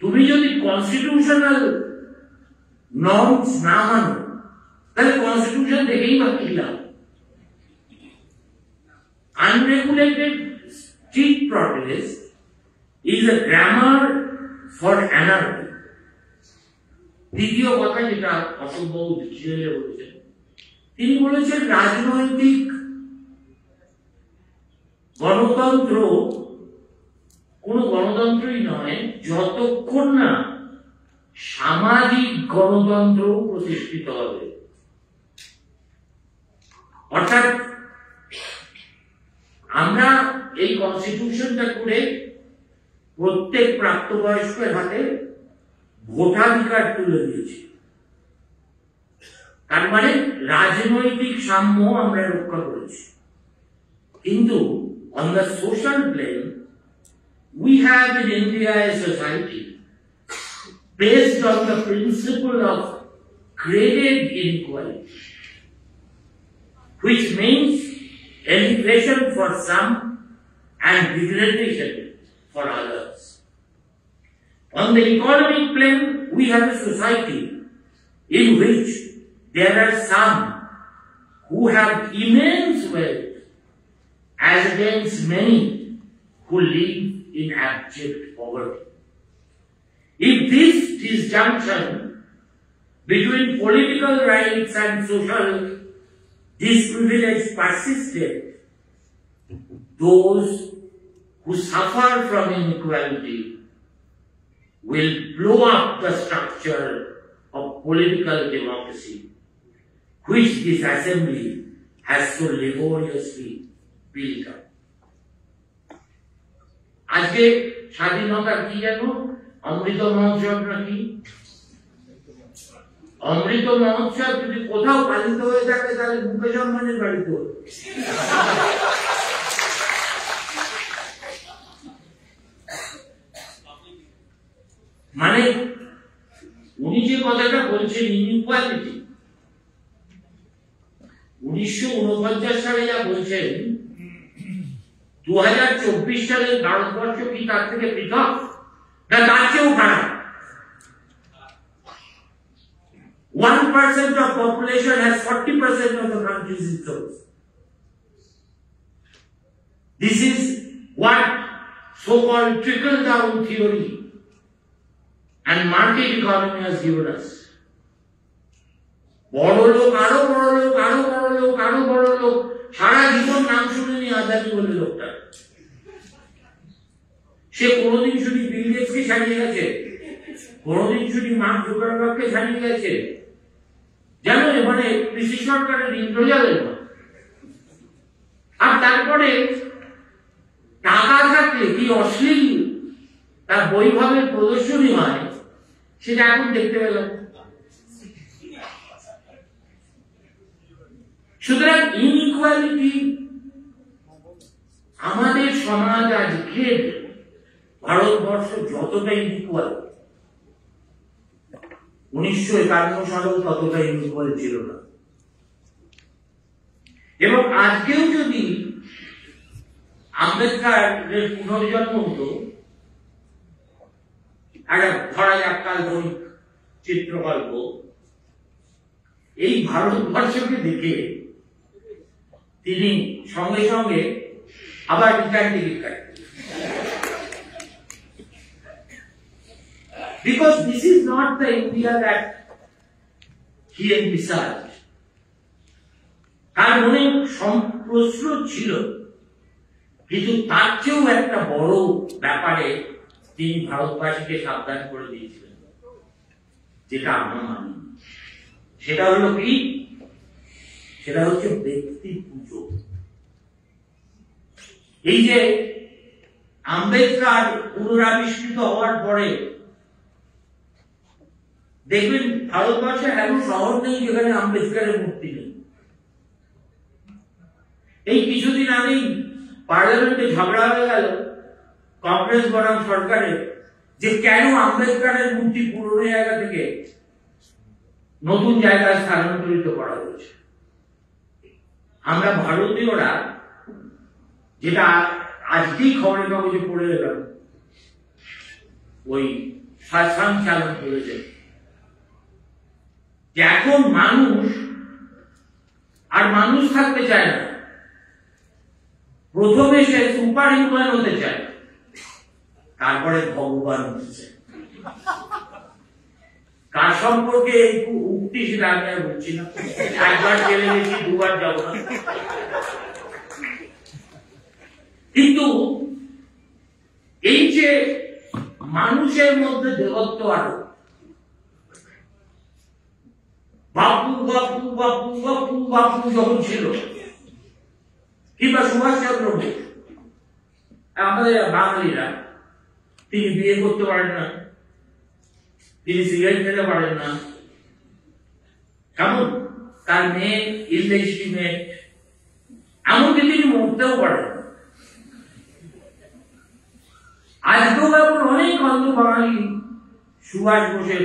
তুমি যদি কনস্টিটিউশনাল নর্মস না মানো, তাহলে কনস্টিটিউশন দেখেই বা কি লাভ? Unregulated street protest is a grammar for anarchy। দ্বিতীয় কথা যেটা অসম্ভব ডিকশনারি বলেছেন, তিনি বলেছেন রাজনৈতিক গণতন্ত্র কোন গণতন্ত্রই নয় যতক্ষণ না সামাজিক গণতন্ত্র প্রতিষ্ঠিত হবে। অর্থাৎ আমরা এই কনস্টিটিউশনটা করে প্রত্যেক প্রাপ্তবয়স্কের হাতে ভোটাধিকার তুলে দিয়েছি, তার মানে রাজনৈতিক সাম্য আমরা রক্ষা করেছি। কিন্তু on the social plane, we have in India a society based on the principle of graded inequality, which means elevation for some and degradation for others. On the economic plane, we have a society in which there are some who have immense wealth as against many who live in abject poverty. If this disjunction between political rights and social disprivilege persisted, those who suffer from inequality will blow up the structure of political democracy, which this assembly has so laboriously built up. আজকে স্বাধীনতার কি জানো? অমৃত মহোৎসব নাকি? অমৃত মহোৎসব যদি কোথাও পালিত হয়ে থাকে তাহলে মুকেশ আম্বানির বাড়িতে হবে। মানে উনি যে কথাটা বলছেন ইনইকুয়ালিটি, 1949 সালে যা বলছেন 2024 সালে ভারতবর্ষ কি তার থেকে পৃথক? না তার চেয়েও খারাপ। 1% of population has 40% of the country's resources. This is what so-called trickle-down theory and market economy has given us. বড় লোক, আরো বড় লোক, আরো বড় লোক, আরো বড় লোক, সারা জীবন নাম শুনেনি আদানি বলে লোকটা। সে কোনোদিন শুধু বিল গেটসকে ছাড়িয়ে গেছে, কোনোদিন শুধু মার্ক জুকারবার্গকে ছাড়িয়ে গেছে, জানো? মানে পিসি সরকারের ইন্দ্রজালের মতো। আর তারপরে টাকা থাকলে কি অশ্লীল তার বৈভবের প্রদর্শনী হয়, সেটা এখন দেখতে পেলাম। সুতরাং ইনইকুয়ালিটি আমাদের সমাজ আজকে ভারতবর্ষ যতটা ইনইকুয়াল, 1951 সালেও ততটা ইনইকুয়াল ছিল না। এবং আজকেও যদি আম্বেদকরের পুনর্জন্ম হতো, একটা ধরা যাক কাল্পনিক চিত্রকল্প, এই ভারতবর্ষকে দেখে তিনি সঙ্গে সঙ্গে আবার রিটার্ন টিকিট কাটেন। Because this is not the India that he envisaged. তার মনে প্রশ্ন ছিল, কিন্তু তার চেয়েও একটা বড় ব্যাপারে তিনি ভারতবাসীকে সাবধান করে দিয়েছিলেন, যেটা আমরা মানি। সেটা হলো কি? সেটা হচ্ছে ব্যক্তি পুজো। এই যে আম্বেদকর পুনরাবিষ্কৃত হওয়ার পরে দেখবেন ভারতবর্ষে এমন শহর নেই যেখানে আম্বেদকরের মূর্তি নেই। এই কিছুদিন আগেই পার্লামেন্টে ঝগড়া হয়ে গেল কংগ্রেস বনাম সরকারের, যে কেন আম্বেদকরের মূর্তি পুরনো জায়গা থেকে নতুন জায়গায় স্থানান্তরিত করা হয়েছে। আমরা ভারতীয়রা, যেটা আজকেই খবরের কাগজে পড়ে এলাম, ওই শাসন চালন করেছে, যে এখন মানুষ আর মানুষ থাকতে চায় না। প্রথমে সে সুপার হিউম্যান হতে চায়, তারপরে ভগবান হতে চায়। কার সম্পর্কে এই উক্তি সেটা আমি আর বলছি না, একবার চলে গেছি, দুবার যাব না। কিন্তু এই যে মানুষের মধ্যে দেবত্ব আরো, বাপু বাপু বাপু বাপু বাপু যখন ছিল, কিংবা সুভাষচন্দ্র বোস, আমাদের বাঙালিরা, তিনি বিয়ে করতে পারেন না, তিনি সিগারেট খেতে পারেন না, কেমন তার মেয়ে ইললেজিটিমেট, এমনকি তিনি মরতেও পারেন। আজকেও এমন অনেক অন্ধ বাঙালি সুভাষ বোসের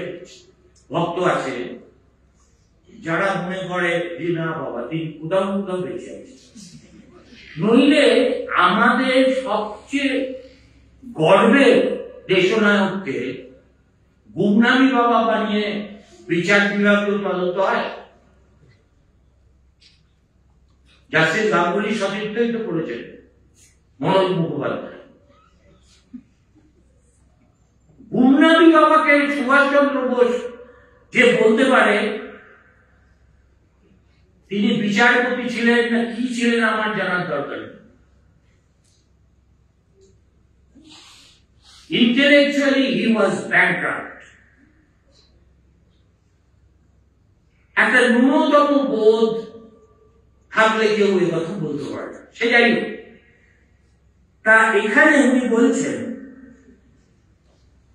ভক্ত আছে, যারা মনে করে যে না বাবা, তিনি কোথাও কোথাও বেঁচে আছে। নইলে আমাদের সবচেয়ে গর্বের দেশনায়ককে গুমনামি বাবা বানিয়ে বিচার বিভাগীয় তদন্ত হয়। জাস্টিস গাঙ্গুলি সতীর্থই তো করেছেন, মনোজ মুখোপাধ্যায়। গুমনামি বাবাকে সুভাষচন্দ্র বোস যে বলতে পারে তিনি বিচারপতি ছিলেন না কি ছিলেন আমার জানার দরকার নেই। Intellectually he was bankrupt. একটা ন্যূনতম বোধ থাকলে কেউ এই কথা বলতে পারে না। সে যাই হোক, তা এখানে উনি বলছেন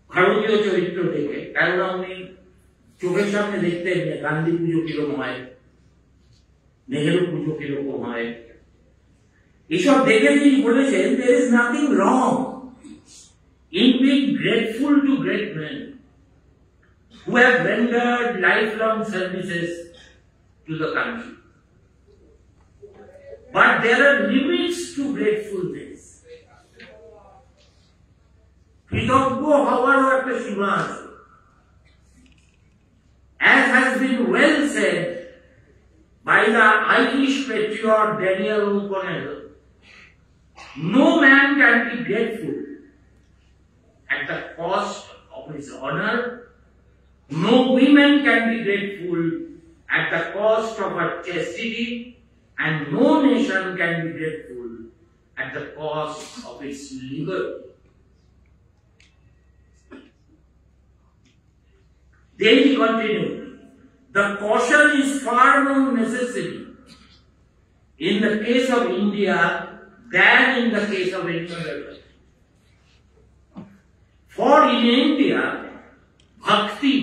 ভারতীয় চরিত্র থেকে, কারণ উনি চোখের সামনে দেখতেন গান্ধী পুজো কিরকম হয়, নেহেরু পুজো কিরকম হয়, এসব দেখে তিনি বলেছেন there is nothing wrong in being grateful to great men who have rendered lifelong services to the country. But there are limits to gratefulness. কৃতজ্ঞ হওয়ারও একটা সীমা আছে। As has been well said by the Irish patriot Daniel O'Connell, no man can be grateful at the cost of his honor. No women can be grateful at the cost of her chastity, and no nation can be grateful at the cost of its liberty. Then he continued, the caution is far more necessary in the case of India than in the case of any other country. For in India, bhakti,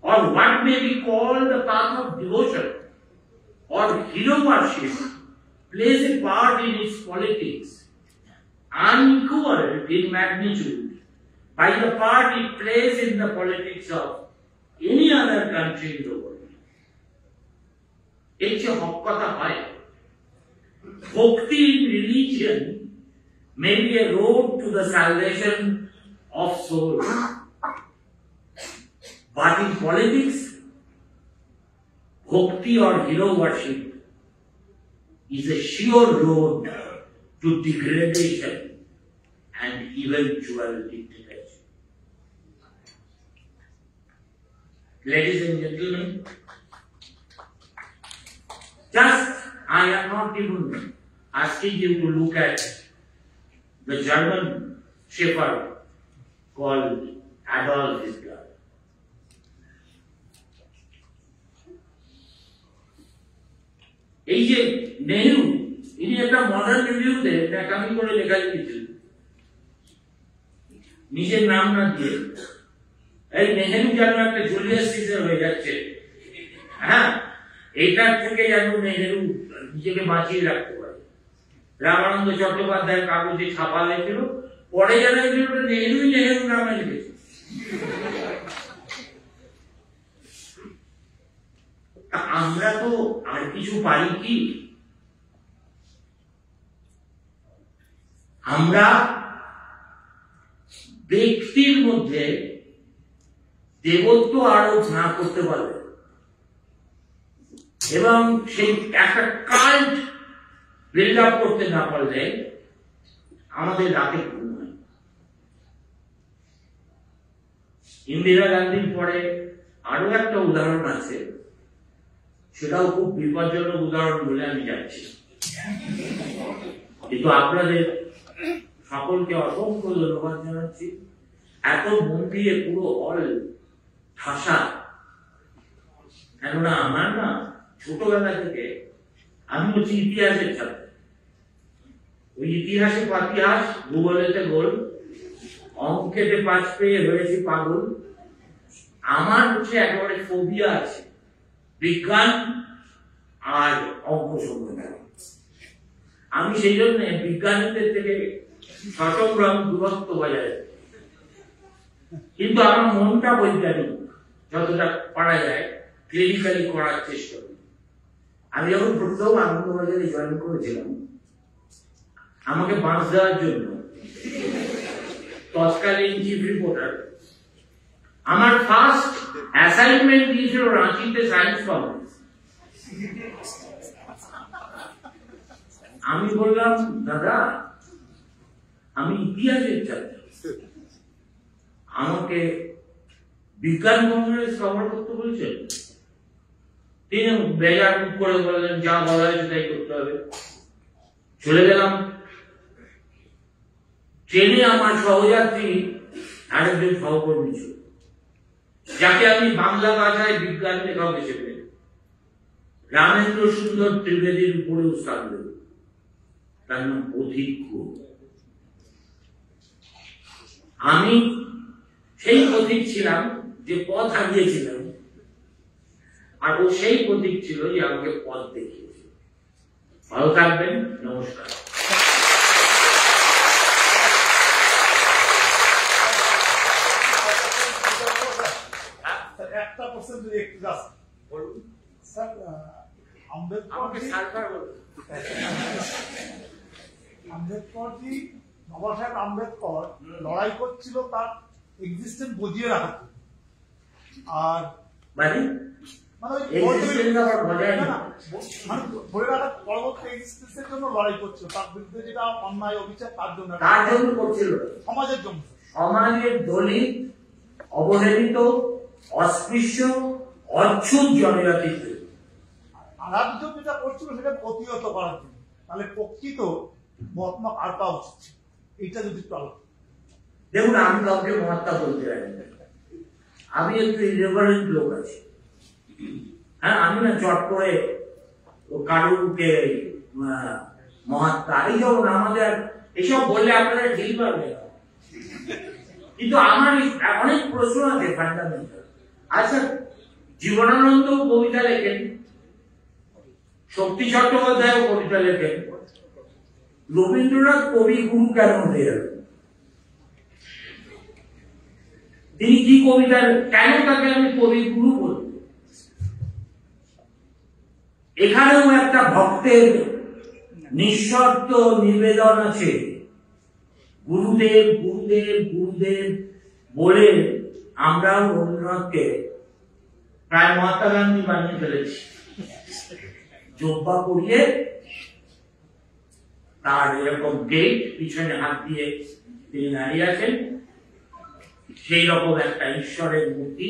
or what may be called the path of devotion, or hero worship, plays a part in its politics, unequaled in magnitude by the part it plays in the politics of any other country in the world. It's a hokkata hai. Bhakti in religion may be a road to the salvation of souls. But in politics, bhakti or hero worship is a sure road to degradation and eventual dictatorship. Ladies and gentlemen, I am not even asking you to look at the German shepherd called Adolf Hitler. এই যে নেহরু, ইনি একটা modern রিভিউতে ন্যাকামি করে লেখা লিখেছিলেন নিজের নাম না দিয়ে। এই নেহরু যেন একটা জুলিয়াস সিজার হয়ে যাচ্ছে, হ্যাঁ, এইটার থেকে যেন নেহরু নিজেকে বাঁচিয়ে রাখতে পারে। রামানন্দ চট্টোপাধ্যায়ের কাগজে ছাপা হয়েছিল, পরে যেন নেহরুই নেহরু নামে লিখেছে। আমরা তো আর কিছু পারি কি? আমরা ব্যক্তির মধ্যে দেবত্ব আরোপ না করতে পারলে এবং সেই একটা কাল্ট বিল্ড আপ করতে না পারলে আমাদের রাতে ঘুম হয়। ইন্দিরা গান্ধীর পরে আরো একটা উদাহরণ আছে, সেটাও খুব বিপজ্জনক উদাহরণ বলে আমি যাচ্ছি, কিন্তু আপনাদের সকলকে অসংখ্য ধন্যবাদ জানাচ্ছি। এত মন দিয়ে পুরো হল ঠাসা, কেননা আমার না ছোটবেলা থেকে আমি হচ্ছি ইতিহাসের ছাত্র। ওই ইতিহাসে পাতিহাস, ভূগোলেতে গোল, অঙ্কেতে 5 পেয়ে হয়েছি পাগল। আমার হচ্ছে একেবারে ফোবিয়া আছে বিজ্ঞান আর অঙ্ক সম্বন্ধে। আমি সেই জন্য বিজ্ঞানীদের থেকে সসংগ্রাম দূরত্ব বজায়, কিন্তু আমার মনটা বৈজ্ঞানিক যতটা পারা যায় ক্লিনিক্যালি করার চেষ্টা করি। আমি যখন প্রথম আনন্দবাজারে জয়েন করেছিলাম, আমাকে বাঁশ দেওয়ার জন্য তৎকালীন চিফ রিপোর্টার আমার ফার্স্ট অ্যাসাইনমেন্ট দিয়েছিল রাঁচিতে সায়েন্স কংগ্রেস। আমি বললাম, দাদা আমি ইতিহাসের ছাত্র, আমাকে বিজ্ঞান কংগ্রেস কভার করতে বলছেন। তিনি বেজার মুখ করে বললেন, যা বলা হয়েছে তাই করতে হবে। চলে গেলাম। ট্রেনে আমার সহযাত্রী আরেকজন সহকর্মী ছিল, যাকে আমি বাংলা ভাষায় বিজ্ঞান লেখক হিসেবে রামেন্দ্র সুন্দর ত্রিবেদীর উপরে উস্তাদ দেব। তার নাম অধিক্য। আমি সেই পথিক ছিলাম যে পথ হারিয়েছিলাম, আর ও সেই পথিক ছিল যে আমাকে পথ দেখিয়েছিল। ভালো থাকবেন, নমস্কার। একটা কোশ্চেন যদি একটু জাস্ট বলুন স্যার, আম্বেদকরজি, বাবা সাহেব আম্বেদকর লড়াই করছিল তার এক্সিস্টেন্স বুঝিয়ে রাখার, আর মানে ধরে রাখার পরবর্তী এক্সিস্টেন্সের জন্য লড়াই করছিল, তার বিরুদ্ধে যেটা অন্যায় অবিচার তার জন্য করছিল, সমাজের জন্য, সমাজের দলিত, অবহেলিত, অস্পৃশ্য, অচ্ছুত জনজাতির আরা দুজন যেটা করছিল সেটা প্রতিহত করার জন্য, তাহলে প্রকৃত মহাত্মা আর পাওয়া উচিত এইটা যদি একটু আলোচনা। দেখুন, আমি কাউকে মহাত্মা বলতে পারি না, আমি একটু ইরেভারেন্ট লোক আছি। হ্যাঁ, আমি না চট করে কারুকে মহাত্মা এই যেমন আমাদের এসব বললে আপনারা ঠিক পারবেন, কিন্তু আমার অনেক প্রশ্ন আছে ফান্ডামেন্টাল। আচ্ছা, জীবনানন্দ কবিতা লেখেন, শক্তি চট্টোপাধ্যায় কবিতা লেখেন, রবীন্দ্রনাথ কবি গুরু কেন হয়ে গেল? তিনি কি কবিতা, কেন তাকে আমি কবি গুরু বলব? এখানেও একটা ভক্তের নিঃশর্ত নিবেদন আছে, গুরুদেব গুরুদেব গুরুদেব বলে আমরাও রবীন্দ্রনাথকে প্রায় মহাত্মা গান্ধী বানিয়ে ফেলেছি। জব্বা পরিয়ে তার এরকম গেট, পিছনে হাত দিয়ে তিনি দাঁড়িয়ে আছেন, সেই রকম একটা ঈশ্বরের মূর্তি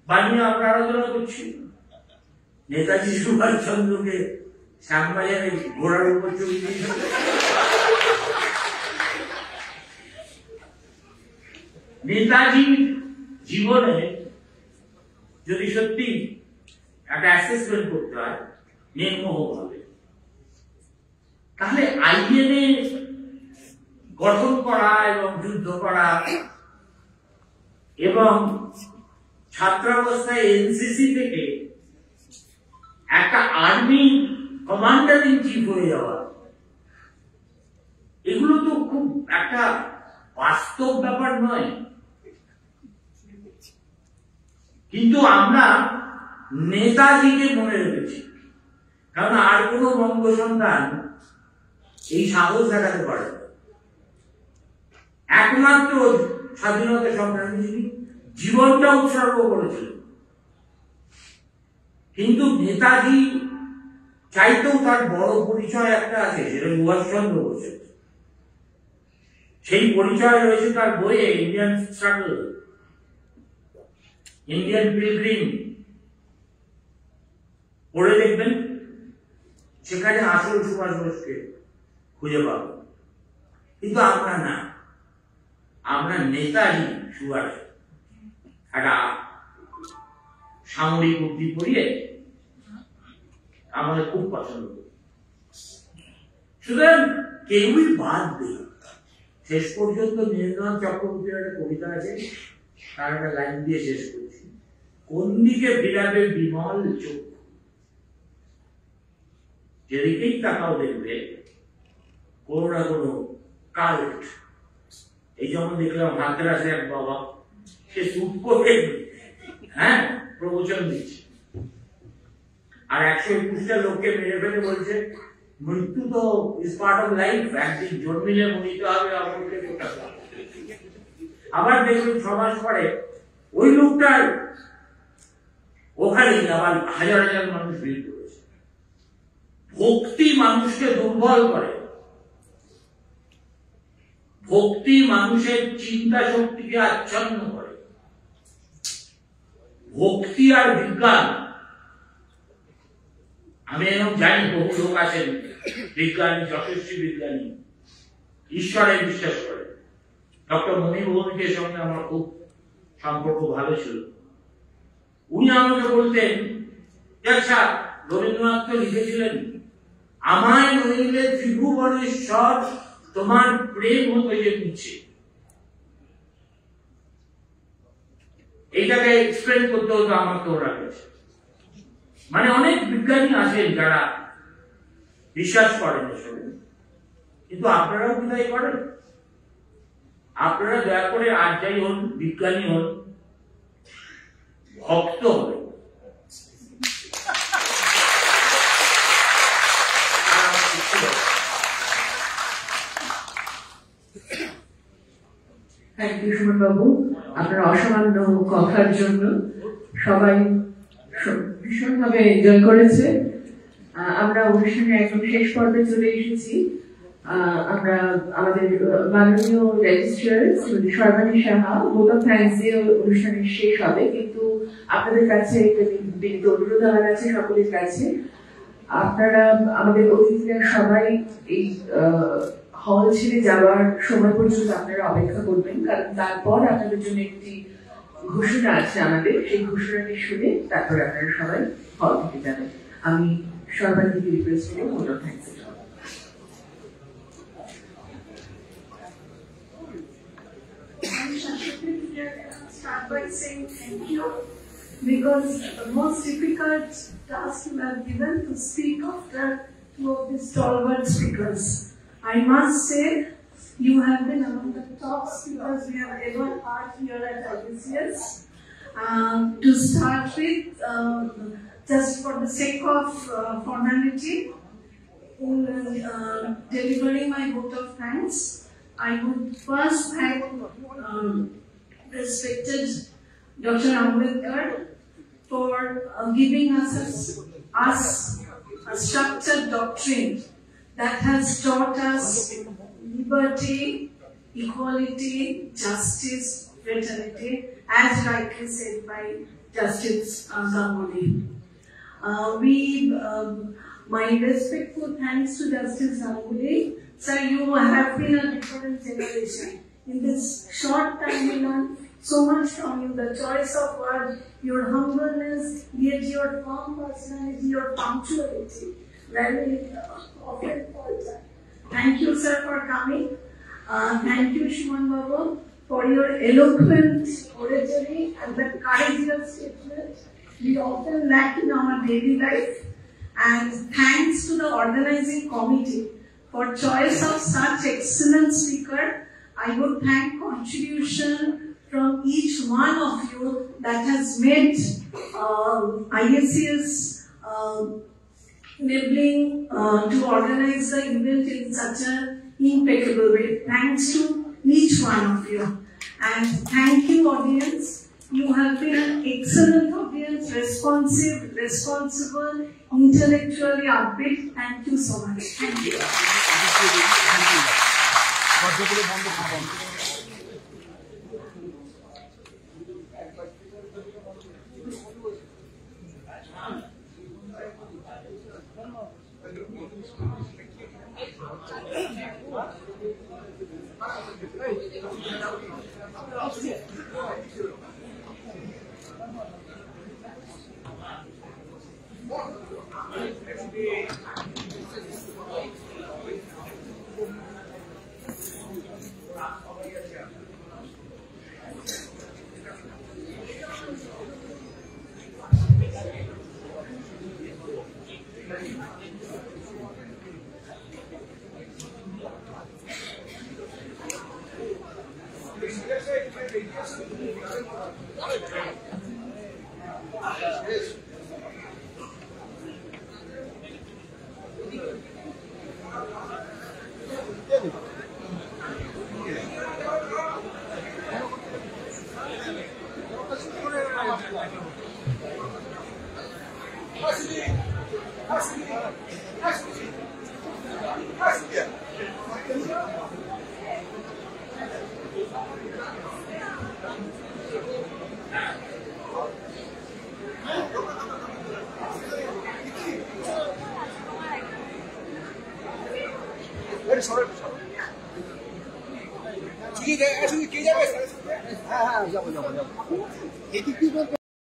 বানিয়ে আমরা আরাধনা করছি। নেতাজি সুভাষ চন্দ্রকে শ্যামবাজারে ঘোড়ার উপর চলে গিয়েছিল। নেতাজির জীবনে যদি সত্যি একটা অ্যাসেসমেন্ট করতে হয় নির্মোহভাবে, তাহলে আইএনএ গঠন করা এবং যুদ্ধ করা এবং ছাত্রাবস্থায় এনসিসি থেকে একটা আর্মি কমান্ডার ইন চিফ হয়ে যাওয়া, এগুলো তো খুব একটা বাস্তব ব্যাপার নয়। কিন্তু আমরা নেতাজিকে মনে রেখেছি, কারণ আর কোন বঙ্গ সন্তান এই সাহস দেখাতে পারে না। একমাত্র স্বাধীনতা সংগ্রামী যিনি জীবনটা উৎসর্গ করেছিলেন, কিন্তু নেতাজি চাইতেও তার বড় পরিচয় একটা আছে, সেটা সুভাষচন্দ্র বোসের। সেই পরিচয় রয়েছে তার বইয়ে ইন্ডিয়ান স্ট্রাগল, ইন্ডিয়ান পিলগ্রিম, পড়ে দেখবেন, সেখানে আসল সুভাষ বোসকে খুঁজে পাব। কিন্তু আমরা না, আমরা নেতাজি সুভাষ একটা সামরিক উক্তি পড়িয়ে আমাদের খুব পছন্দ করি। সুতরাং কেউই বাদ দেই। শেষ পর্যন্ত নীরেন্দ্রনাথ চক্রবর্তীর একটা কবিতা আছে, তার একটা লাইন দিয়ে শেষ করছি, কোন দিকে বিলাবে বিমল চোখ, যেদিকেই তাকাও দেখবে কোনো না কোনো কাল্ট। এই যেমন দেখলাম হাতরাসে এক বাবা, সে সুট করে প্রবচন দিচ্ছে, আর 121টা লোককে মেরে ফেলে বলছে মৃত্যু তো ইজ পার্ট অফ লাইফ, একদিন জন্মিলে মরিতে হবে, আবার দেখুন 6 মাস পরে ওই লোকটার ওখানে আবার হাজার হাজার মানুষ ভিড় করেছে। ভক্তি মানুষকে দুর্বল করে, ভক্তি মানুষের চিন্তা শক্তিকে আচ্ছন্ন করে। ভক্তি আর বিজ্ঞান, আমি এরকম জানি বহু লোক আছেন বিজ্ঞানী, যশস্বী বিজ্ঞানী, ঈশ্বরে বিশ্বাস করে। ডক্টর মনির ভৌমিকের সঙ্গে আমার খুব সম্পর্ক ভালো ছিল। উনি আমাকে বলতেন, আচ্ছা রবীন্দ্রনাথ তো লিখেছিলেন, আমায় নইলে ত্রিভুবনেশ্বর তোমার প্রেম হতো যে নিচ্ছে। এইটাকে এক্সপ্লেন করতে হতো আমাকে ওরা কাছে। মানে অনেক বিজ্ঞানী আছেন যারা বিশ্বাস করেন এসবে, কিন্তু আপনারাও বিদায় করেন। আপনারা দয়া করে আর যাই হন, বিজ্ঞানী হন, ভক্ত হবেন। থ্যাংক ইউ সুমন বাবু, আপনার অসামান্য কথার জন্য। সবাই ভীষণভাবে এনজয় করেছে। আমরা অনুষ্ঠানের একদম শেষ পর্বে চলে এসেছি। আমরা আমাদের মাননীয় registrar Shrimati Sarbani Saha vote of thanks দিয়ে অনুষ্ঠানের শেষ হবে, কিন্তু আপনাদের কাছে একটা বিনীত অনুরোধ আমার আছে সকলের কাছে, আপনারা আমাদের অতিথিরা সবাই এই হল ছেড়ে যাওয়ার সময় পর্যন্ত আপনারা অপেক্ষা করবেন, কারণ তারপর আপনাদের জন্য একটি ঘোষণা আছে আমাদের, সেই ঘোষণাটি শুনে তারপর আপনারা সবাই হল থেকে যাবেন। আমি সর্বাধিক রিকোয়েস্ট করব vote of thanks. Start by saying thank you, because the most difficult task you have given to speak after two of these stalwart speakers. I must say you have been among the top speakers we have ever heard here at IBCS. To start with, just for the sake of formality, in delivering my vote of thanks, I would first thank respected Dr. Ambedkar for giving us a structured doctrine that has taught us liberty, equality, justice, fraternity, as rightly said by Justice Ganguly. My respectful thanks to Justice Ganguly. Sir, you have been a different generation. In this short time, we learned so much from you, the choice of words, your humbleness, yet your calm personality, your punctuality, very often falter. Thank you, sir, for coming. Thank you, Shuman Babu, for your eloquent oratory and the courageous statement we often lack in our daily life. And thanks to the organizing committee for choice of such excellent speaker. I would thank contribution from each one of you that has made IACS enabling to organize the event in such an impeccable way. Thanks to each one of you. And thank you, audience. You have been an excellent audience, responsive, responsible, intellectually upbeat. Thank you so much. Thank you. ঠিক আছে, কে যাবে? হ্যাঁ, যাবো।